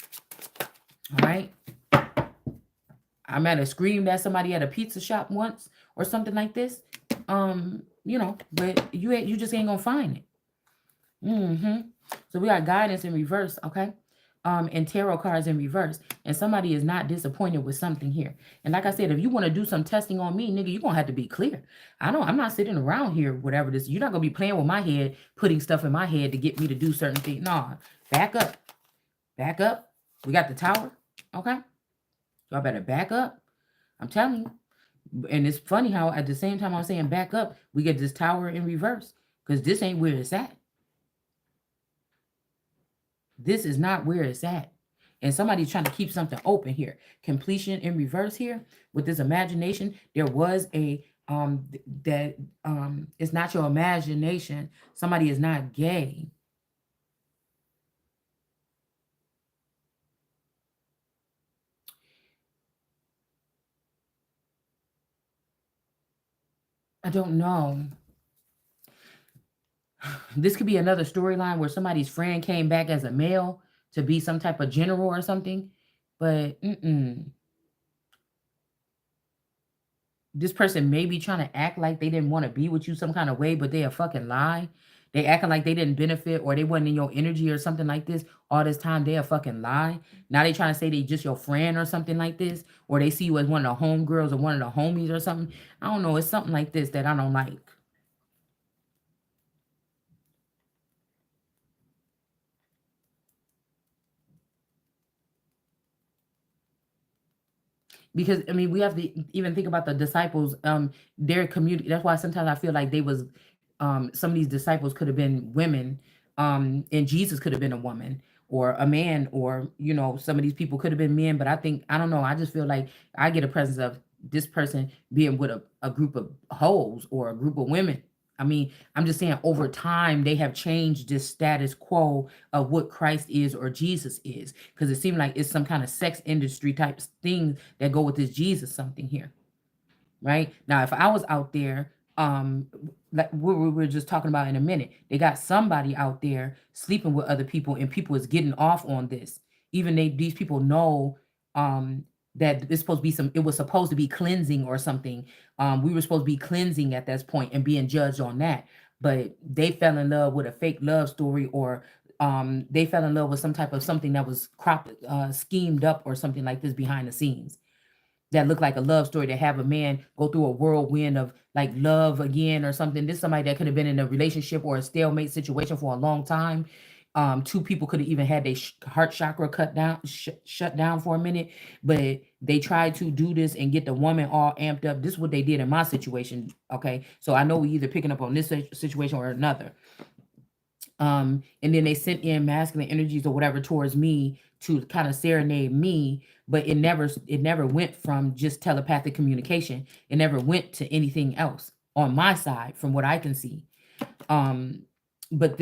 All right. I might have screamed at somebody at a pizza shop once or something like this. But you just ain't gonna find it. So we got guidance in reverse, okay? And tarot cards in reverse. And somebody is not disappointed with something here. And like I said, if you want to do some testing on me, nigga, you're gonna have to be clear. I'm not sitting around here, whatever this. You're not gonna be playing with my head, putting stuff in my head to get me to do certain things. Nah, back up. Back up. We got the tower, okay? Y'all better back up. I'm telling you. And it's funny how at the same time I'm saying back up, we get this tower in reverse. Because this ain't where it's at. This is not where it's at. And somebody's trying to keep something open here. Completion in reverse here with this imagination. There was a it's not your imagination. Somebody is not gay. I don't know. This could be another storyline where somebody's friend came back as a male to be some type of general or something. But this person may be trying to act like they didn't want to be with you some kind of way, but they a fucking lie. They acting like they didn't benefit or they wasn't in your energy or something like this all this time. They a fucking lie. Now they trying to say they just your friend or something like this, or they see you as one of the homegirls or one of the homies or something. I don't know. It's something like this that I don't like. Because I mean, we have to even think about the disciples, their community. That's why sometimes I feel like they was, some of these disciples could have been women, and Jesus could have been a woman or a man, or some of these people could have been men. But I don't know. I just feel like I get a presence of this person being with a group of hoes or a group of women. I mean, I'm just saying over time they have changed this status quo of what Christ is or Jesus is. Because it seemed like it's some kind of sex industry type thing that go with this Jesus something here. Right? Now, if I was out there, like we were just talking about in a minute, they got somebody out there sleeping with other people and people is getting off on this. Even these people know that it's supposed to be it was supposed to be cleansing or something. We were supposed to be cleansing at this point and being judged on that. But they fell in love with a fake love story, or they fell in love with some type of something that was schemed up or something like this behind the scenes that looked like a love story, to have a man go through a whirlwind of like love again or something. This is somebody that could have been in a relationship or a stalemate situation for a long time. Two people could have even had their heart chakra shut down for a minute, but they tried to do this and get the woman all amped up. This is what they did in my situation. Okay, so I know we either picking up on this situation or another. And then they sent in masculine energies or whatever towards me to kind of serenade me, but it never went from just telepathic communication. It never went to anything else on my side from what I can see. Um But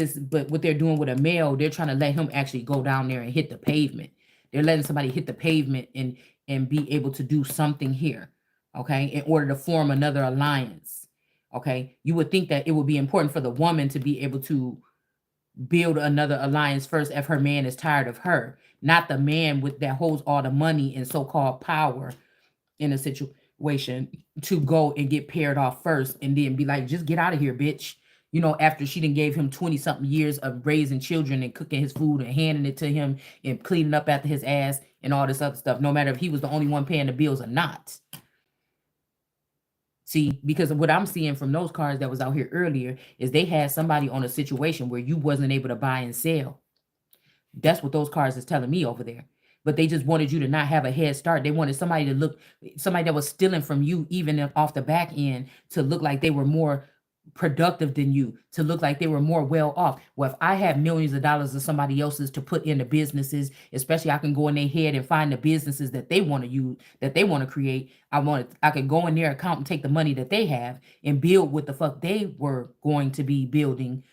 what they're doing with a male, they're trying to let him actually go down there and hit the pavement. They're letting somebody hit the pavement and be able to do something here, okay, in order to form another alliance. Okay, you would think that it would be important for the woman to be able to build another alliance first if her man is tired of her, not the man with that holds all the money and so-called power in a situation to go and get paired off first and then be like, just get out of here, bitch. You know, after she done gave him 20 something years of raising children and cooking his food and handing it to him and cleaning up after his ass and all this other stuff, no matter if he was the only one paying the bills or not. See, because of what I'm seeing from those cards that was out here earlier is they had somebody on a situation where you wasn't able to buy and sell. That's what those cards is telling me over there. But they just wanted you to not have a head start. They wanted somebody to look, somebody that was stealing from you, even off the back end, to look like they were more productive than you, to look like they were more well off. Well, if I have millions of dollars of somebody else's to put into businesses, especially I can go in their head and find the businesses that they want to use, that they want to create. I could go in their account and take the money that they have and build what the fuck they were going to be building.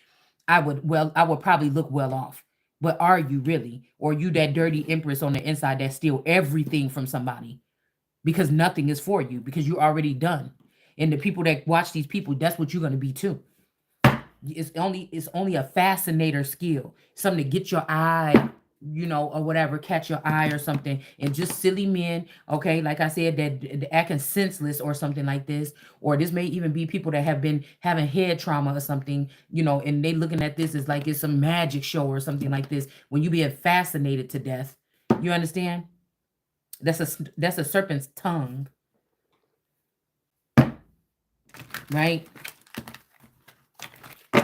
I would probably look well off. But are you really? Or you that dirty empress on the inside that steal everything from somebody? Because nothing is for you, because you're already done. And the people that watch these people, that's what you're gonna be too. It's only a fascinator skill. Something to get your eye, or whatever, catch your eye or something. And just silly men, okay, like I said, that acting senseless or something like this. Or this may even be people that have been having head trauma or something, and they looking at this as like it's some magic show or something like this. When you being fascinated to death, you understand? That's a serpent's tongue, right?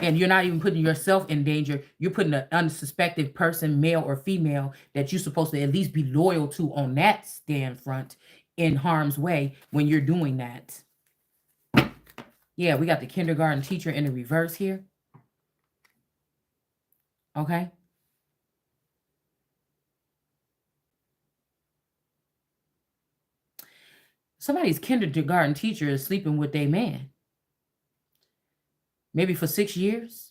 And you're not even putting yourself in danger. You're putting an unsuspected person, male or female, that you're supposed to at least be loyal to on that stand front, in harm's way when you're doing that. Yeah, we got the kindergarten teacher in the reverse here. Okay. Somebody's kindergarten teacher is sleeping with their man. Maybe for 6 years.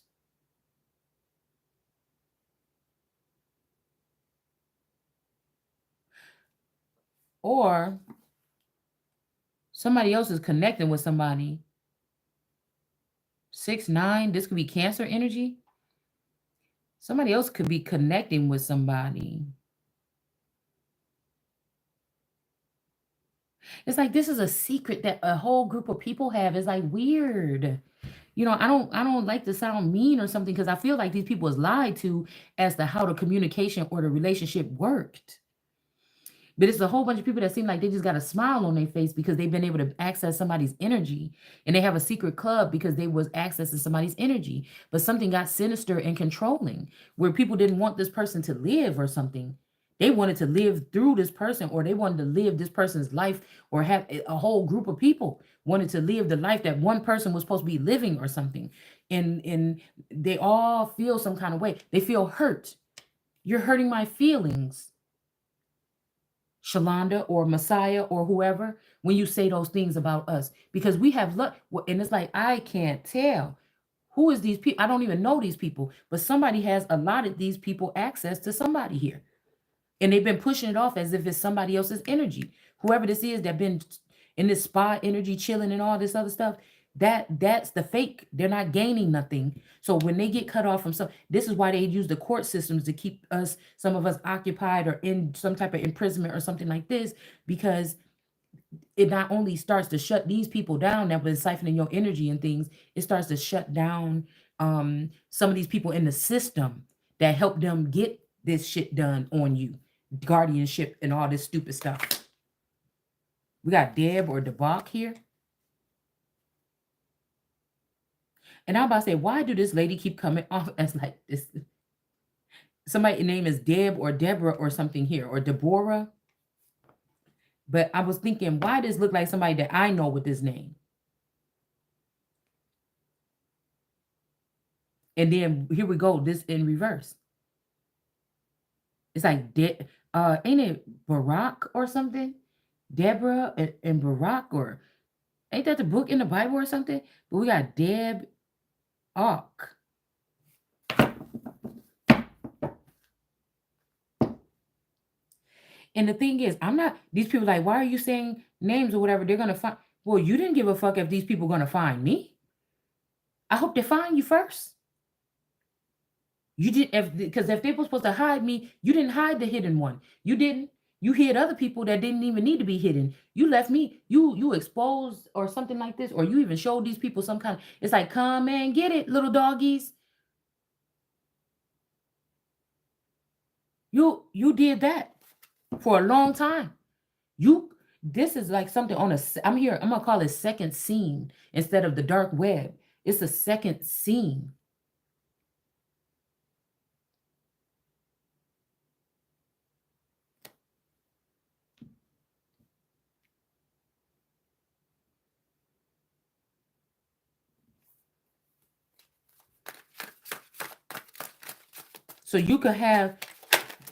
Or somebody else is connecting with somebody. 6-9, this could be Cancer energy. Somebody else could be connecting with somebody. It's like this is a secret that a whole group of people have. It's like weird. I don't like to sound mean or something, because I feel like these people is lied to as to how the communication or the relationship worked. But it's a whole bunch of people that seem like they just got a smile on their face because they've been able to access somebody's energy, and they have a secret club because they was accessing somebody's energy. But something got sinister and controlling, where people didn't want this person to live or something. They wanted to live through this person, or they wanted to live this person's life, or have a whole group of people wanted to live the life that one person was supposed to be living or something. And they all feel some kind of way. They feel hurt. You're hurting my feelings, Shalonda or Messiah or whoever, when you say those things about us, because we have luck. And it's like, I can't tell who is these people. I don't even know these people, but somebody has allotted these people access to somebody here. And they've been pushing it off as if it's somebody else's energy. Whoever this is that been in this spa energy, chilling and all this other stuff, that's the fake. They're not gaining nothing. So when they get cut off from this is why they use the court systems to keep some of us occupied or in some type of imprisonment or something like this, because it not only starts to shut these people down that been siphoning your energy and things, it starts to shut down some of these people in the system that help them get this shit done on you, guardianship and all this stupid stuff. We got Deb or Debak here. And I'm about to say, why do this lady keep coming off as like this? Somebody's name is Deb or Deborah or something here, or Deborah. But I was thinking, why does look like somebody that I know with this name? And then here we go, this in reverse. It's like, ain't it Barak or something? Deborah and Barak, or ain't that the book in the Bible or something? But we got Deb Ark. And the thing is, I'm not, these people like, why are you saying names or whatever? They're going to find, well, you didn't give a fuck if these people going to find me. I hope they find you first. You did, because if they were supposed to hide me, you didn't hide the hidden one. You didn't. You hid other people that didn't even need to be hidden. You left me. You exposed or something like this, or you even showed these people some kind. It's like, come and get it, little doggies. You did that for a long time. This is like something on a. I'm here. I'm gonna call it second scene instead of the dark web. It's a second scene. So you could have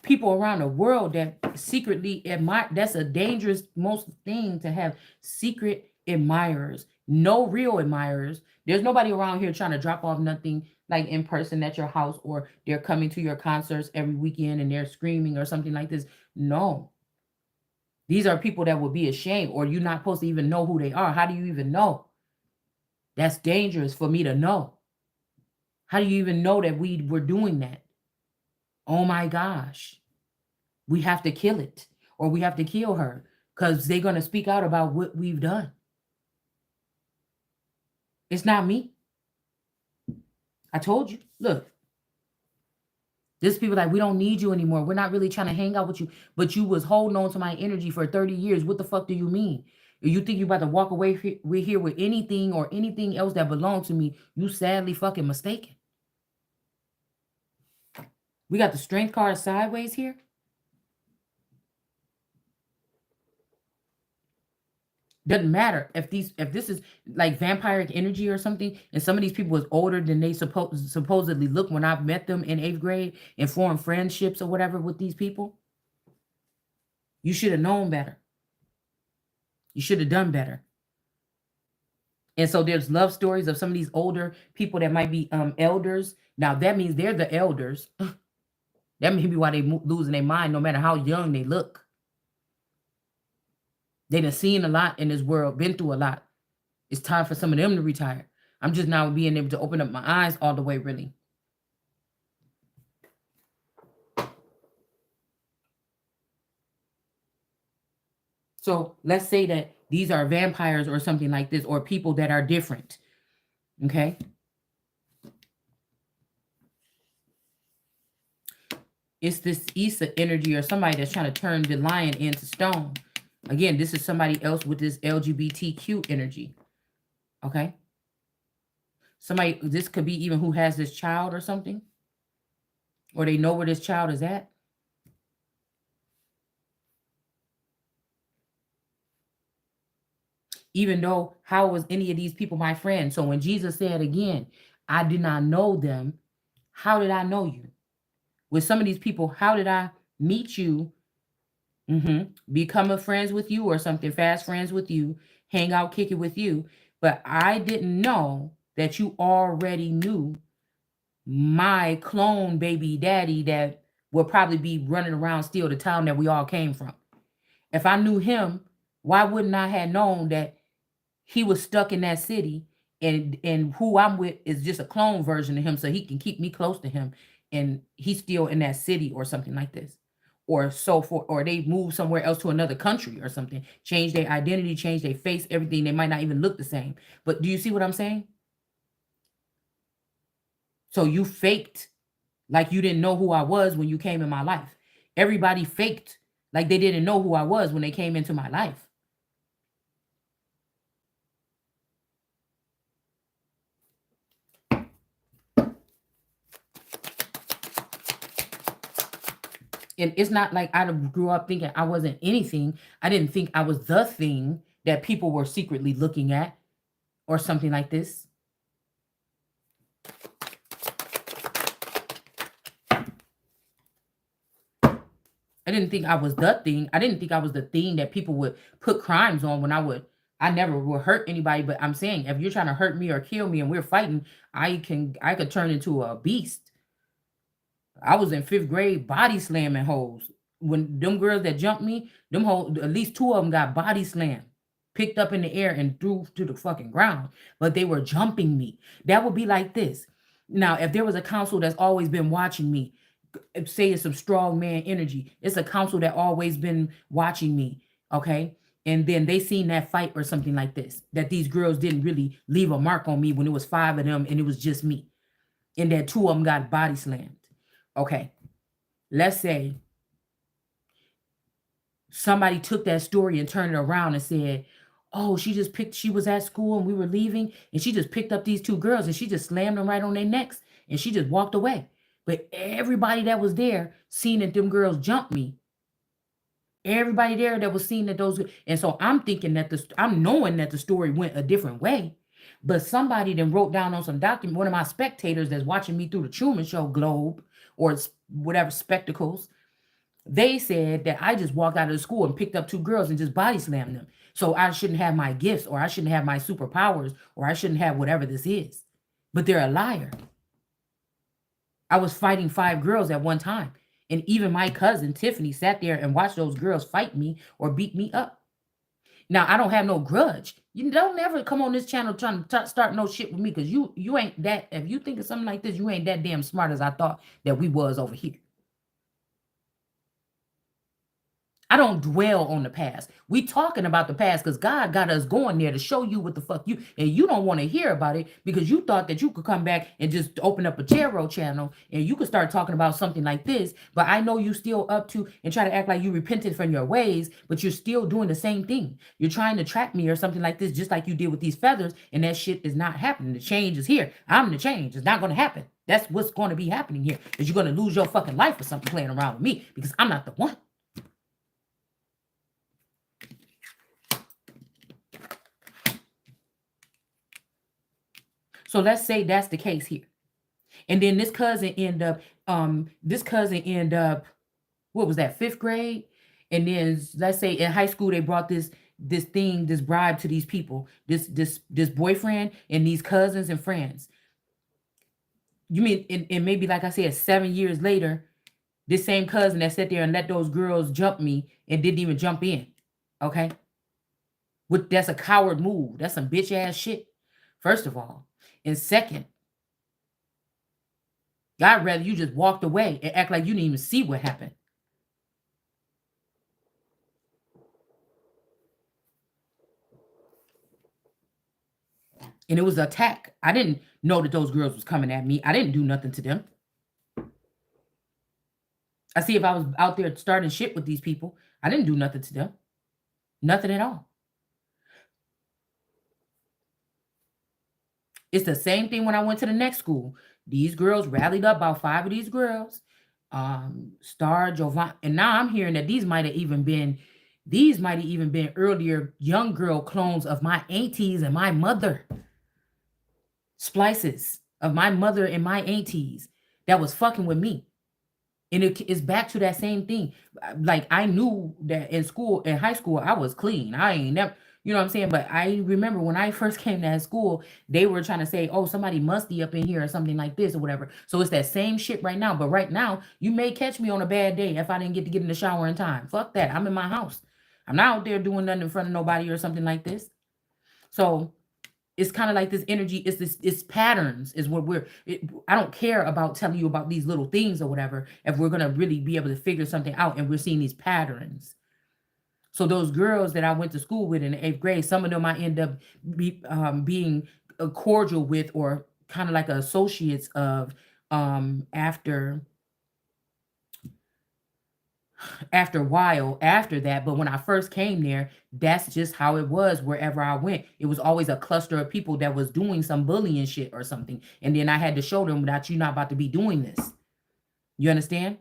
people around the world that secretly admire. That's a dangerous most thing to have secret admirers. No real admirers. There's nobody around here trying to drop off nothing like in person at your house, or they're coming to your concerts every weekend and they're screaming or something like this. No. These are people that would be ashamed, or you're not supposed to even know who they are. How do you even know? That's dangerous for me to know. How do you even know that we were doing that? Oh my gosh. We have to kill it, or we have to kill her, because they're going to speak out about what we've done. It's not me. I told you. Look, there's people like, we don't need you anymore. We're not really trying to hang out with you, but you was holding on to my energy for 30 years. What the fuck do you mean? You think you about to walk away here with anything or anything else that belongs to me? You sadly fucking mistaken. We got the strength card sideways here. Doesn't matter if this is like vampiric energy or something, and some of these people was older than they supposedly look when I've met them in 8th grade and formed friendships or whatever with these people. You should have known better. You should have done better. And so there's love stories of some of these older people that might be elders. Now that means they're the elders. That may be why they losing their mind, no matter how young they look. They done seen a lot in this world, been through a lot. It's time for some of them to retire. I'm just now being able to open up my eyes all the way, really. So let's say that these are vampires or something like this, or people that are different. Okay. It's this Issa energy or somebody that's trying to turn the lion into stone. Again, this is somebody else with this LGBTQ energy. Okay. Somebody, this could be even who has this child or something, or they know where this child is at. Even though, how was any of these people my friend? So when Jesus said again, I did not know them, how did I know you? With some of these people, how did I meet you? Become a friends with you or something, fast friends with you, hang out, kick it with you. But I didn't know that you already knew my clone baby daddy that will probably be running around still the town that we all came from. If I knew him, why wouldn't I have known that he was stuck in that city, and who I'm with is just a clone version of him, so he can keep me close to him, and he's still in that city or something like this, or so for, or they move somewhere else to another country or something, change their identity, change their face, everything. They might not even look the same. But do you see what I'm saying? So you faked like you didn't know who I was when you came in my life. Everybody faked like they didn't know who I was when they came into my life. And it's not like I grew up thinking I wasn't anything. I didn't think I was the thing that people were secretly looking at or something like this. I didn't think I was the thing. I didn't think I was the thing that people would put crimes on when I never would hurt anybody. But I'm saying, if you're trying to hurt me or kill me and we're fighting, I could turn into a beast. I was in 5th grade body slamming hoes. when them girls that jumped me, them whole at least two of them got body slammed, picked up in the air and threw to the fucking ground. But they were jumping me. That would be like this. Now, if there was a council that's always been watching me, say it's some strong man energy, it's a council that always been watching me, okay? And then they seen that fight or something like this, that these girls didn't really leave a mark on me when it was five of them and it was just me, and that two of them got body slammed. Okay, let's say somebody took that story and turned it around and said, oh, she was at school and we were leaving and she just picked up these two girls and she just slammed them right on their necks and she just walked away. But everybody that was there seen that them girls jumped me. Everybody there that was seeing that those, and so I'm thinking that I'm knowing that the story went a different way, but somebody then wrote down on some document, one of my spectators that's watching me through the Truman Show globe or whatever spectacles, they said that I just walked out of the school and picked up two girls and just body slammed them. So I shouldn't have my gifts, or I shouldn't have my superpowers, or I shouldn't have whatever this is. But they're a liar. I was fighting 5 girls at one time. And even my cousin Tiffany sat there and watched those girls fight me or beat me up. Now, I don't have no grudge. You don't ever come on this channel trying to start no shit with me, because you ain't that, if you think of something like this, you ain't that damn smart as I thought that we was over here. I don't dwell on the past. We talking about the past because God got us going there to show you what the fuck you, and you don't want to hear about it because you thought that you could come back and just open up a tarot channel and you could start talking about something like this. But I know you still up to and try to act like you repented from your ways, but you're still doing the same thing. You're trying to trap me or something like this, just like you did with these feathers, and that shit is not happening. The change is here. I'm the change. It's not going to happen. That's what's going to be happening here, is you're going to lose your fucking life for something playing around with me, because I'm not the one. So let's say that's the case here. And then this cousin end up, what was that, 5th grade? And then let's say in high school, they brought this bribe to these people, this boyfriend and these cousins and friends. You mean, and maybe like I said, 7 years later, this same cousin that sat there and let those girls jump me and didn't even jump in. Okay? That's a coward move. That's some bitch ass shit, first of all. And second, I'd rather you just walked away and act like you didn't even see what happened. And it was an attack. I didn't know that those girls was coming at me. I didn't do nothing to them. I see if I was out there starting shit with these people, I didn't do nothing to them. Nothing at all. It's the same thing when I went to the next school. These girls rallied up, about 5 of these girls. Star, Jovan, and now I'm hearing that these might have even been earlier young girl clones of my aunties and my mother. Splices of my mother and my aunties that was fucking with me. And it's back to that same thing. Like, I knew that in high school, I was clean. I ain't never, you know what I'm saying? But I remember when I first came to that school, they were trying to say, oh, somebody musty up in here or something like this or whatever. So it's that same shit right now. But right now, you may catch me on a bad day if I didn't get to get in the shower in time. Fuck that. I'm in my house. I'm not out there doing nothing in front of nobody or something like this. So it's kind of like this energy. It's patterns is what I don't care about telling you about these little things or whatever, if we're going to really be able to figure something out and we're seeing these patterns. So those girls that I went to school with in the 8th grade, some of them I end up being cordial with, or kind of like associates of, after a while after that. But when I first came there, that's just how it was wherever I went. It was always a cluster of people that was doing some bullying shit or something. And then I had to show them that you're not about to be doing this. You understand?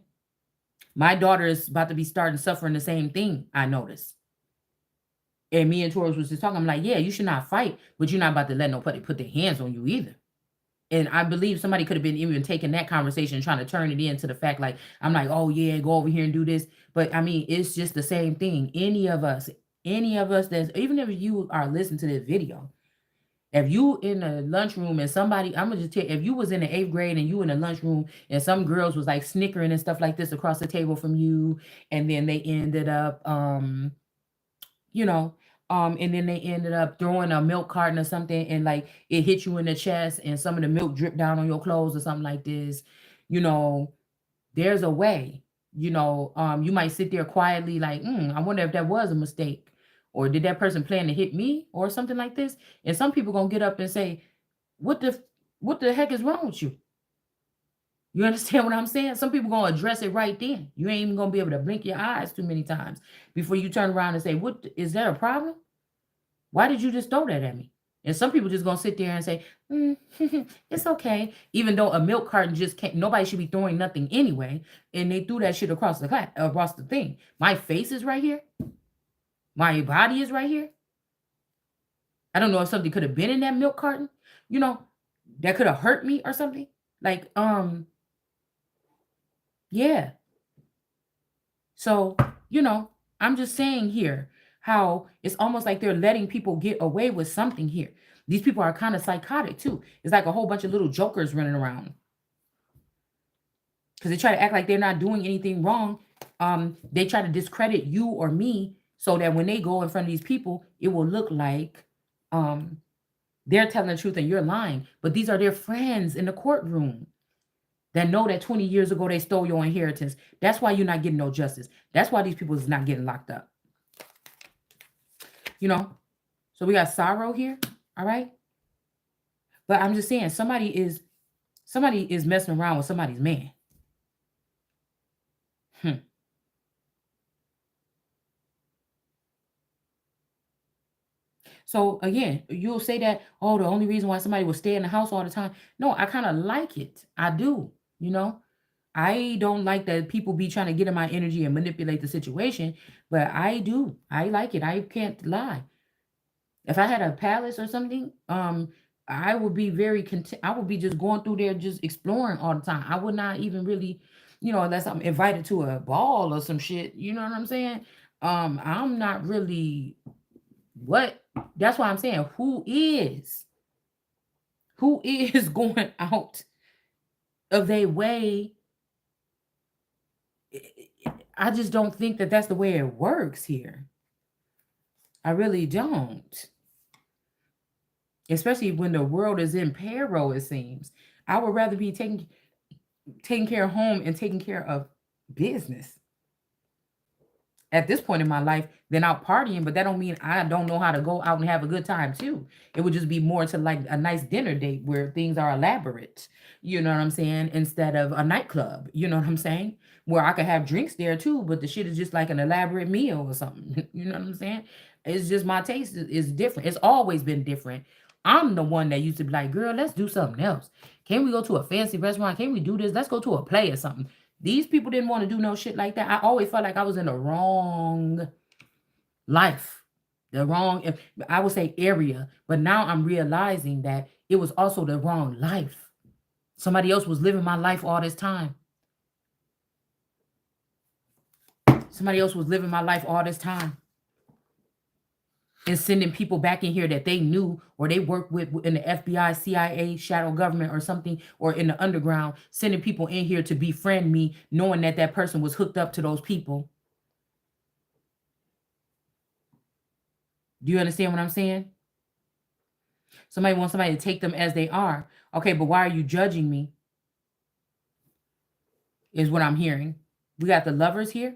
My daughter is about to be starting suffering the same thing, I noticed. And me and Taurus was just talking. I'm like, yeah, you should not fight, but you're not about to let nobody put their hands on you either. And I believe somebody could have been even taking that conversation and trying to turn it into the fact, like, I'm like, oh yeah, go over here and do this. But I mean, it's just the same thing. Any of us that's, even if you are listening to this video, If you in a lunchroom and somebody, I'm gonna just tell you, if you was in the 8th grade and you in a lunchroom and some girls was like snickering and stuff like this across the table from you, and then they ended up, you know, and then they ended up throwing a milk carton or something, and like it hit you in the chest, and some of the milk dripped down on your clothes or something like this, you know, there's a way, you might sit there quietly like, I wonder if that was a mistake, or did that person plan to hit me or something like this? And some people gonna get up and say, what the what the heck is wrong with you? You understand what I'm saying? Some people gonna address it right then. You ain't even gonna be able to blink your eyes too many times before you turn around and say, "What is there a problem? Why did you just throw that at me?" And some people just gonna sit there and say, "It's okay," even though a milk carton just can't. Nobody should be throwing nothing anyway, and they threw that shit across the across the thing. My face is right here. My body is right here. I don't know if something could have been in that milk carton, you know, that could have hurt me or something. Like, yeah. So, I'm just saying here how it's almost like they're letting people get away with something here. These people are kind of psychotic too. It's like a whole bunch of little jokers running around because they try to act like they're not doing anything wrong. They try to discredit you or me so that when they go in front of these people, it will look like um, they're telling the truth and you're lying. But these are their friends in the courtroom that know that 20 years ago they stole your inheritance. That's why you're not getting no justice. That's why these people is not getting locked up. You know? So we got sorrow here, all right? But I'm just saying somebody is messing around with somebody's man. Hmm. So again, you'll say that, oh, the only reason why somebody will stay in the house all the time. No, I kind of like it. I do, you know. I don't like that people be trying to get in my energy and manipulate the situation, but I do. I like it. I can't lie. If I had a palace or something, I would be very content. I would be just going through there, just exploring all the time. I would not even really, unless I'm invited to a ball or some shit. You know what I'm saying? I'm not really what. That's why I'm saying who is going out of their way. I just don't think that that's the way it works here. I really don't. Especially when the world is in peril, it seems. I would rather be taking care of home and taking care of business at this point in my life than out partying, but that don't mean I don't know how to go out and have a good time too. It would just be more to like a nice dinner date where things are elaborate, you know what I'm saying, instead of a nightclub, you know what I'm saying, where I could have drinks there too, but the shit is just like an elaborate meal or something. You know what I'm saying? It's just my taste is different. It's always been different. I'm the one that used to be like, girl, let's do something else. Can we go to a fancy restaurant? Can we do this? Let's go to a play or something. These people didn't want to do no shit like that. I always felt like I was in the wrong life, the wrong, I would say area. But now I'm realizing that it was also the wrong life. Somebody else was living my life all this time. Somebody else was living my life all this time and sending people back in here that they knew or they worked with in the FBI, CIA, shadow government or something, or in the underground, sending people in here to befriend me, knowing that that person was hooked up to those people. Do you understand what I'm saying? Somebody wants somebody to take them as they are. Okay, but why are you judging me? Is what I'm hearing. We got the lovers here.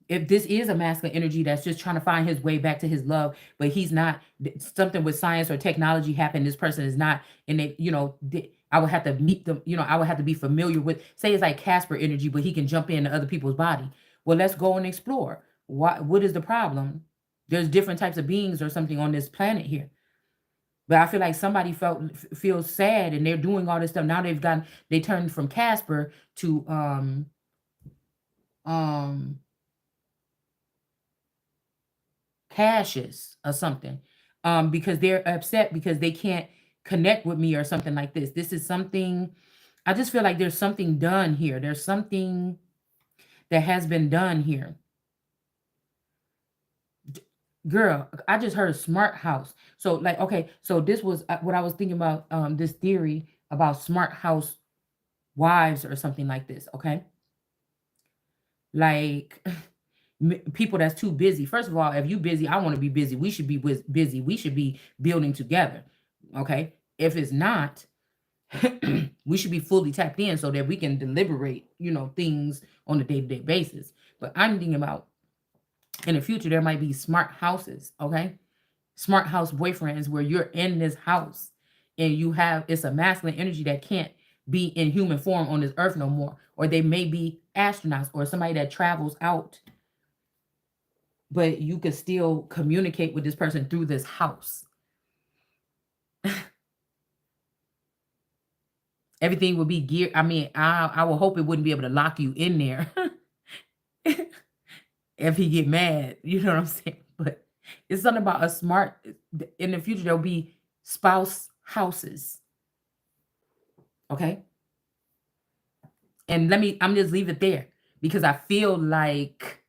If this is a masculine energy that's just trying to find his way back to his love, but he's not, something with science or technology happened, this person is not, and they, I would have to meet them, I would have to be familiar with, say it's like Casper energy, but he can jump into other people's body. Well, let's go and explore. What is the problem? There's different types of beings or something on this planet here. But I feel like somebody feels sad and they're doing all this stuff. Now they turned from Casper to um Cassius or something. Because they're upset because they can't connect with me or something like this. This is something, I just feel like there's something done here. There's something that has been done here. Girl, I just heard smart house. So like, okay, so this was what I was thinking about. This theory about smart house wives or something like this. Okay, like people that's too busy. First of all, if you busy, I want to be busy. We should be busy. We should be building together. Okay, if it's not, we should be fully tapped in so that we can deliberate, things on a day-to-day basis. But I'm thinking about in the future there might be smart houses, okay? Smart house boyfriends where you're in this house and it's a masculine energy that can't be in human form on this earth no more. Or they may be astronauts or somebody that travels out, but you could still communicate with this person through this house. Everything would be geared. I mean, I will hope it wouldn't be able to lock you in there if he get mad. You know what I'm saying? But it's something about a smart. In the future, there'll be spouse houses. Okay. And I'm just leave it there because I feel like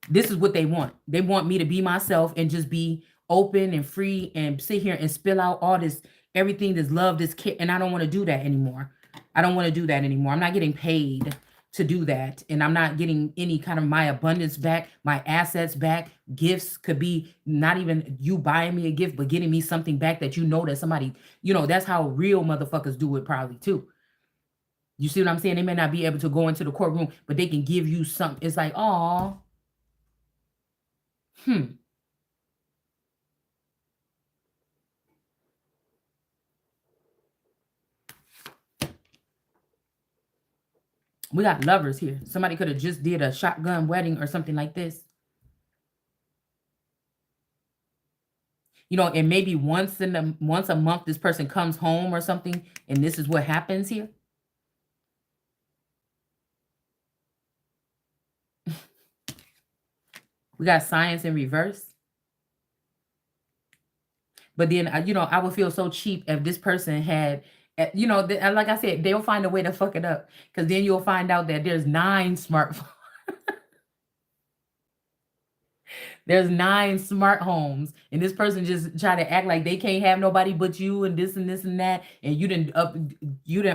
this is what they want. They want me to be myself and just be open and free and sit here and spill out all this, everything, this love, this care. And I don't want to do that anymore. I don't want to do that anymore. I'm not getting paid to do that. And I'm not getting any kind of my abundance back, my assets back. Gifts could be not even you buying me a gift, but getting me something back that that somebody, that's how real motherfuckers do it probably too. You see what I'm saying? They may not be able to go into the courtroom, but they can give you something. It's like, oh, we got lovers here. Somebody could have just did a shotgun wedding or something like this. And maybe once a month this person comes home or something, and this is what happens here. We got science in reverse. But then, I would feel so cheap if this person had, like I said, they'll find a way to fuck it up. Because then you'll find out that there's 9 smartphones. There's 9 smart homes, and this person just try to act like they can't have nobody but you, and this and this and that, and you didn't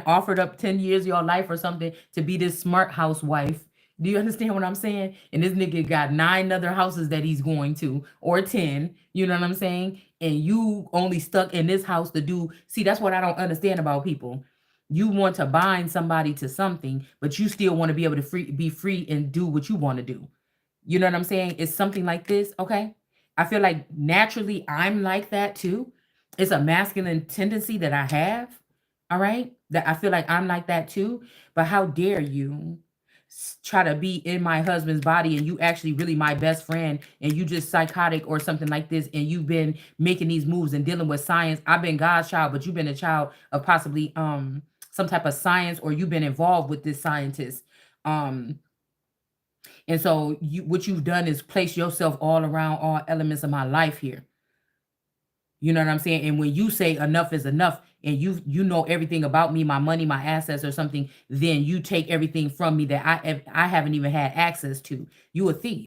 offered up 10 years of your life or something to be this smart housewife. Do you understand what I'm saying? And this nigga got 9 other houses that he's going to, or 10. You know what I'm saying? And you only stuck in this house to do. See, that's what I don't understand about people. You want to bind somebody to something, but you still want to be able to be free and do what you want to do. You know what I'm saying? It's something like this, okay? I feel like naturally I'm like that too. It's a masculine tendency that I have, all right? That I feel like I'm like that too. But how dare you try to be in my husband's body and you actually really my best friend and you just psychotic or something like this and you've been making these moves and dealing with science. I've been God's child, but you've been a child of possibly some type of science, or you've been involved with this scientist. And so what you've done is place yourself all around all elements of my life here. You know what I'm saying? And when you say enough is enough and you know everything about me, my money, my assets or something, then you take everything from me that I haven't even had access to. You a thief.